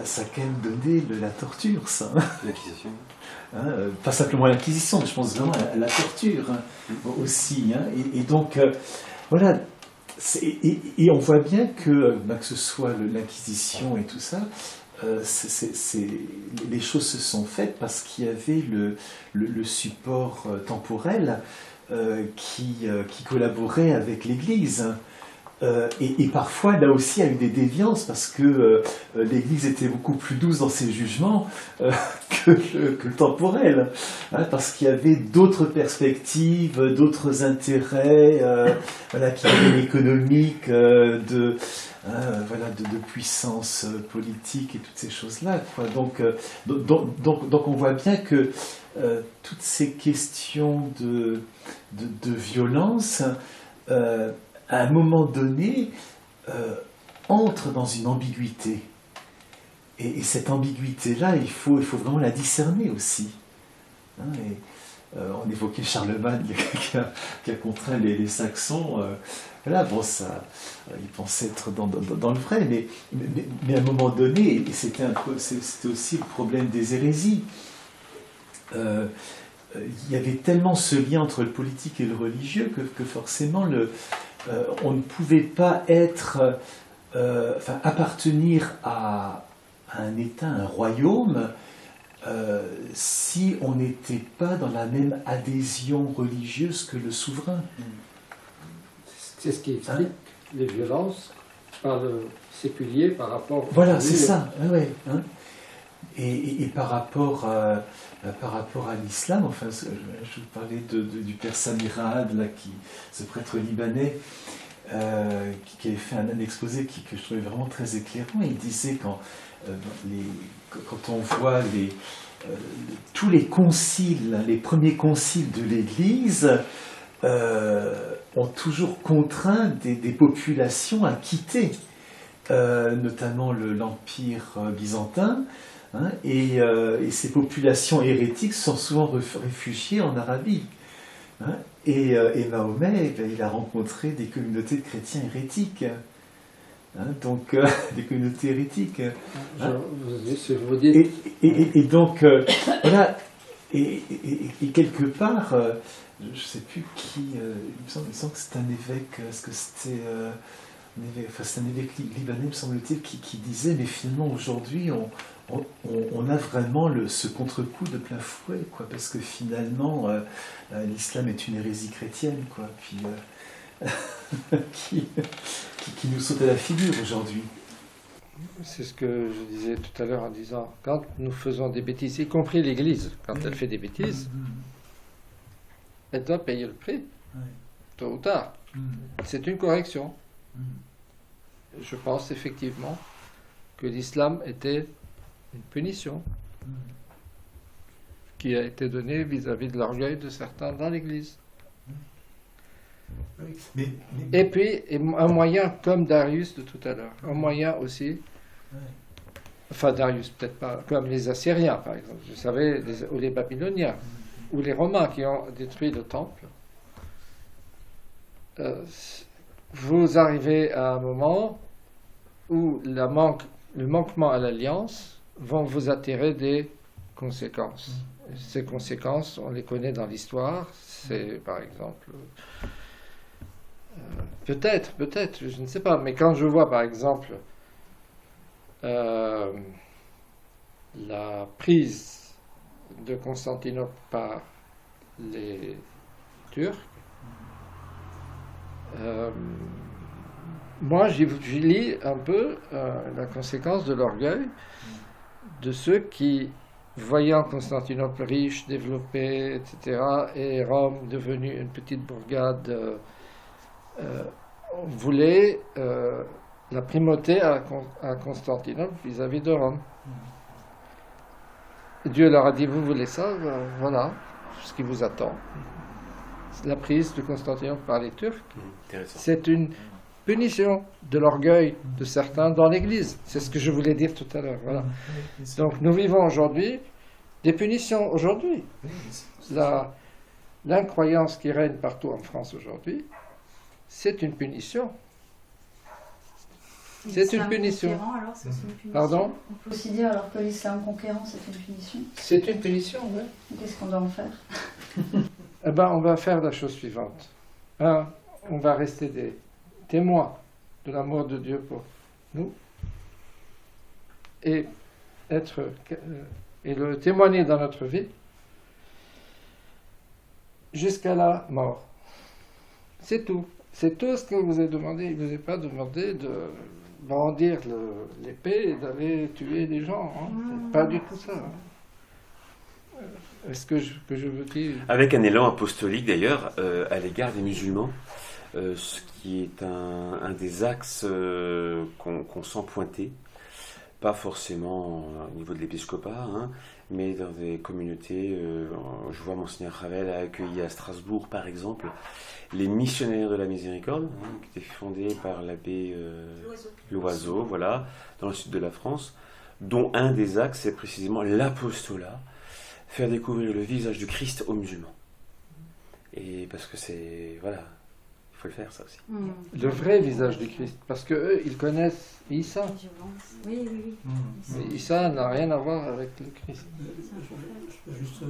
ça a quand même donné la torture, ça. L'acquisition. Hein, pas simplement l'acquisition, mais je pense vraiment à la torture, hein, aussi. Hein, et donc, voilà. Et on voit bien que ce soit l'acquisition et tout ça, les choses se sont faites parce qu'il y avait le support temporel qui collaborait avec l'Église. Et parfois, là aussi, il y a eu des déviances parce que l'Église était beaucoup plus douce dans ses jugements que le temporel, hein, parce qu'il y avait d'autres perspectives, d'autres intérêts, voilà, qui avaient l'économique, de puissance politique et toutes ces choses-là, quoi. Donc on voit bien que toutes ces questions de violence, à un moment donné, entre dans une ambiguïté. Et cette ambiguïté-là, il faut vraiment la discerner aussi. Hein, on évoquait Charlemagne qui a contraint les Saxons. Voilà, bon, ça, ils pensaient être dans le vrai, mais à un moment donné, c'était aussi le problème des hérésies. Il y avait tellement ce lien entre le politique et le religieux que forcément on ne pouvait pas appartenir à un État, un royaume, si on n'était pas dans la même adhésion religieuse que le souverain. C'est ce qui explique les violences par le séculier par rapport... Voilà, c'est ça. Ouais, hein. Et par rapport à l'islam, enfin, je vous parlais du père Samirad, là, ce prêtre libanais, qui avait fait un exposé que je trouvais vraiment très éclairant. Il disait quand on voit tous les conciles, les premiers conciles de l'Église, ont toujours contraint des populations à quitter, notamment l'Empire byzantin. Hein, et ces populations hérétiques sont souvent réfugiées en Arabie. Hein, et Mahomet, il a rencontré des communautés de chrétiens hérétiques. Hein, donc, des communautés hérétiques. Hein. Et donc, voilà. Et quelque part, je ne sais plus qui, il me semble que c'est un évêque, est-ce que c'était c'est un évêque libanais, me semble-t-il, qui disait, mais finalement aujourd'hui, on a vraiment ce contre-coup de plein fouet, quoi, parce que finalement, l'islam est une hérésie chrétienne, quoi, puis, qui nous saute à la figure aujourd'hui. C'est ce que je disais tout à l'heure en disant, quand nous faisons des bêtises, y compris l'Église, quand elle fait des bêtises, elle doit payer le prix, tôt ou tard. C'est une correction. Je pense effectivement que l'islam était une punition qui a été donnée vis-à-vis de l'orgueil de certains dans l'Église. Et puis, un moyen comme Darius de tout à l'heure, un moyen aussi, enfin Darius peut-être pas, comme les Assyriens par exemple, vous savez, ou les Babyloniens, ou les Romains qui ont détruit le temple. Vous arrivez à un moment où le manquement à l'alliance vont vous attirer des conséquences. Ces conséquences, on les connaît dans l'histoire, c'est par exemple... Peut-être, je ne sais pas, mais quand je vois par exemple la prise de Constantinople par les Turcs, moi j'y lis un peu la conséquence de l'orgueil de ceux qui, voyant Constantinople riche, développé, etc., et Rome devenue une petite bourgade, voulait la primauté à Constantinople vis-à-vis de Rome. Et Dieu leur a dit, vous voulez ça, voilà ce qui vous attend. La prise de Constantinople par les Turcs, c'est une punition de l'orgueil de certains dans l'Église. C'est ce que je voulais dire tout à l'heure. Voilà. Donc nous vivons aujourd'hui des punitions aujourd'hui. L'incroyance qui règne partout en France aujourd'hui, c'est une punition. C'est une punition. Alors, c'est une punition. Pardon ? On peut aussi dire alors que l'islam conquérant, c'est une punition. C'est une punition, oui. Qu'est-ce qu'on doit en faire ? Eh bien, on va faire la chose suivante. Un, on va rester des témoins de l'amour de Dieu pour nous et le témoigner dans notre vie jusqu'à la mort. C'est tout. C'est tout ce que vous avez demandé. Il ne vous a pas demandé de brandir l'épée et d'aller tuer les gens. Hein. C'est pas du tout ça. Est-ce que je veux dire... Avec un élan apostolique d'ailleurs à l'égard des musulmans, ce qui est un des axes qu'on sent pointer, pas forcément au niveau de l'épiscopat, hein, mais dans des communautés. Je vois Monseigneur Ravel a accueilli à Strasbourg par exemple les missionnaires de la miséricorde, hein, qui étaient fondés par l'abbé Loiseau, voilà, dans le sud de la France, dont un des axes est précisément l'apostolat, faire découvrir le visage du Christ aux musulmans. Et parce que c'est... Voilà, il faut le faire ça aussi. Le vrai visage du Christ, parce qu'eux, ils connaissent Issa. Oui. Mais Issa n'a rien à voir avec le Christ. Je peux juste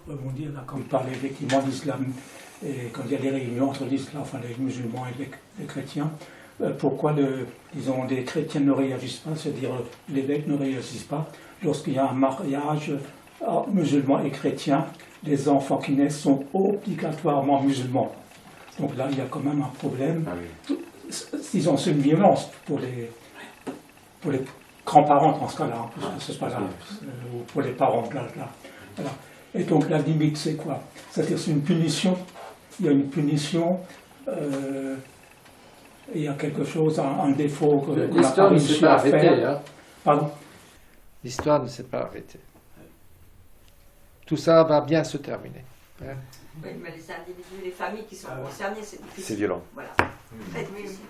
rebondir là, quand vous parlez effectivement d'islam, et quand il y a des réunions entre l'islam, enfin les musulmans et les chrétiens, pourquoi disons, les chrétiens ne réagissent pas, c'est-à-dire l'évêque ne réagissent pas lorsqu'il y a un mariage musulman et chrétien, les enfants qui naissent sont obligatoirement musulmans. Donc là, il y a quand même un problème. Disons, c'est une violence pour les grands-parents dans ce cas-là, parce que c'est pas là, ou pour les parents là. Voilà. Et donc la limite, c'est quoi? C'est-à-dire c'est une punition. Il y a une punition. Il y a quelque chose, un défaut que l'histoire ne s'est pas arrêtée. Hein. Pardon? L'histoire ne s'est pas arrêtée. Tout ça va bien se terminer. Hein. Oui, mais les individus, les familles qui sont concernées, c'est difficile. C'est violent. Voilà. Très difficile.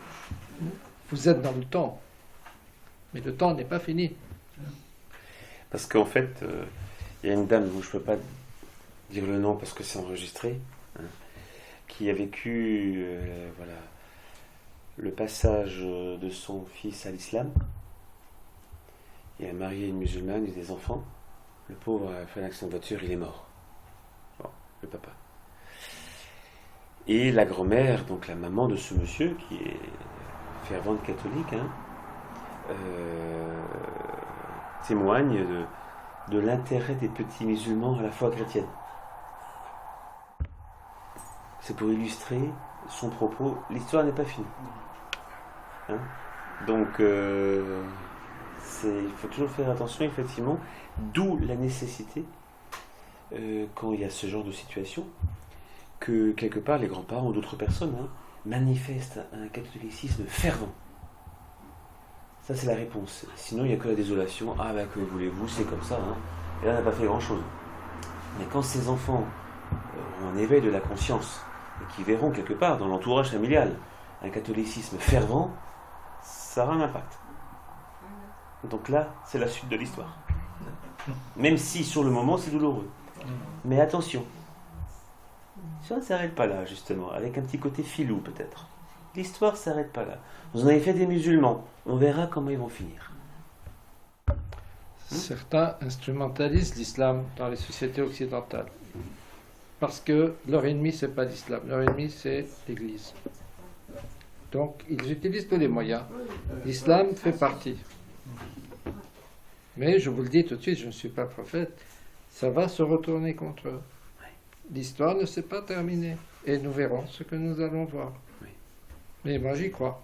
Vous êtes dans le temps, mais le temps n'est pas fini. Parce qu'en fait, il y a une dame, dont je ne peux pas dire le nom parce que c'est enregistré, hein, qui a vécu le passage de son fils à l'islam. Il a marié une musulmane et des enfants. Le pauvre a fait un accident de voiture, il est mort. Bon, le papa. Et la grand-mère, donc la maman de ce monsieur, qui est fervente catholique, témoigne de l'intérêt des petits musulmans à la foi chrétienne. C'est pour illustrer son propos. L'histoire n'est pas finie. Donc, il faut toujours faire attention, effectivement, d'où la nécessité, quand il y a ce genre de situation, que quelque part les grands-parents ou d'autres personnes manifestent un catholicisme fervent. Ça, c'est la réponse. Sinon, il n'y a que la désolation. Ah, ben, que voulez-vous, c'est comme ça. Et là, on n'a pas fait grand-chose. Mais quand ces enfants ont un éveil de la conscience, et qui verront quelque part dans l'entourage familial un catholicisme fervent, ça aura un impact. Donc là, c'est la suite de l'histoire. Même si, sur le moment, c'est douloureux. Mais attention. Ça ne s'arrête pas là, justement, avec un petit côté filou, peut-être. L'histoire ne s'arrête pas là. Vous en avez fait des musulmans. On verra comment ils vont finir. Certains instrumentalisent l'islam dans les sociétés occidentales. Parce que leur ennemi, ce n'est pas l'islam. Leur ennemi, c'est l'Église. Donc, ils utilisent tous les moyens. L'islam fait partie. Mais je vous le dis tout de suite, je ne suis pas prophète, ça va se retourner contre eux. L'histoire ne s'est pas terminée. Et nous verrons ce que nous allons voir. Mais moi, j'y crois.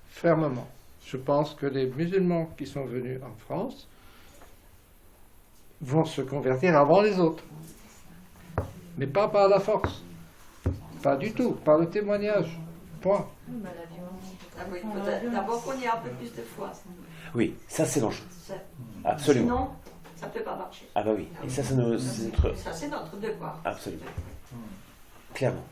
Fermement. Je pense que les musulmans qui sont venus en France vont se convertir avant les autres. Mais pas par la force. Pas du tout. Par le témoignage. Point. D'abord qu'on y a un peu plus de foi. Oui, ça c'est l'enjeu. Absolument. Sinon, ça ne peut pas marcher. Ah bah oui. Et ça, c'est notre... Ça, c'est notre devoir. Absolument. Clairement.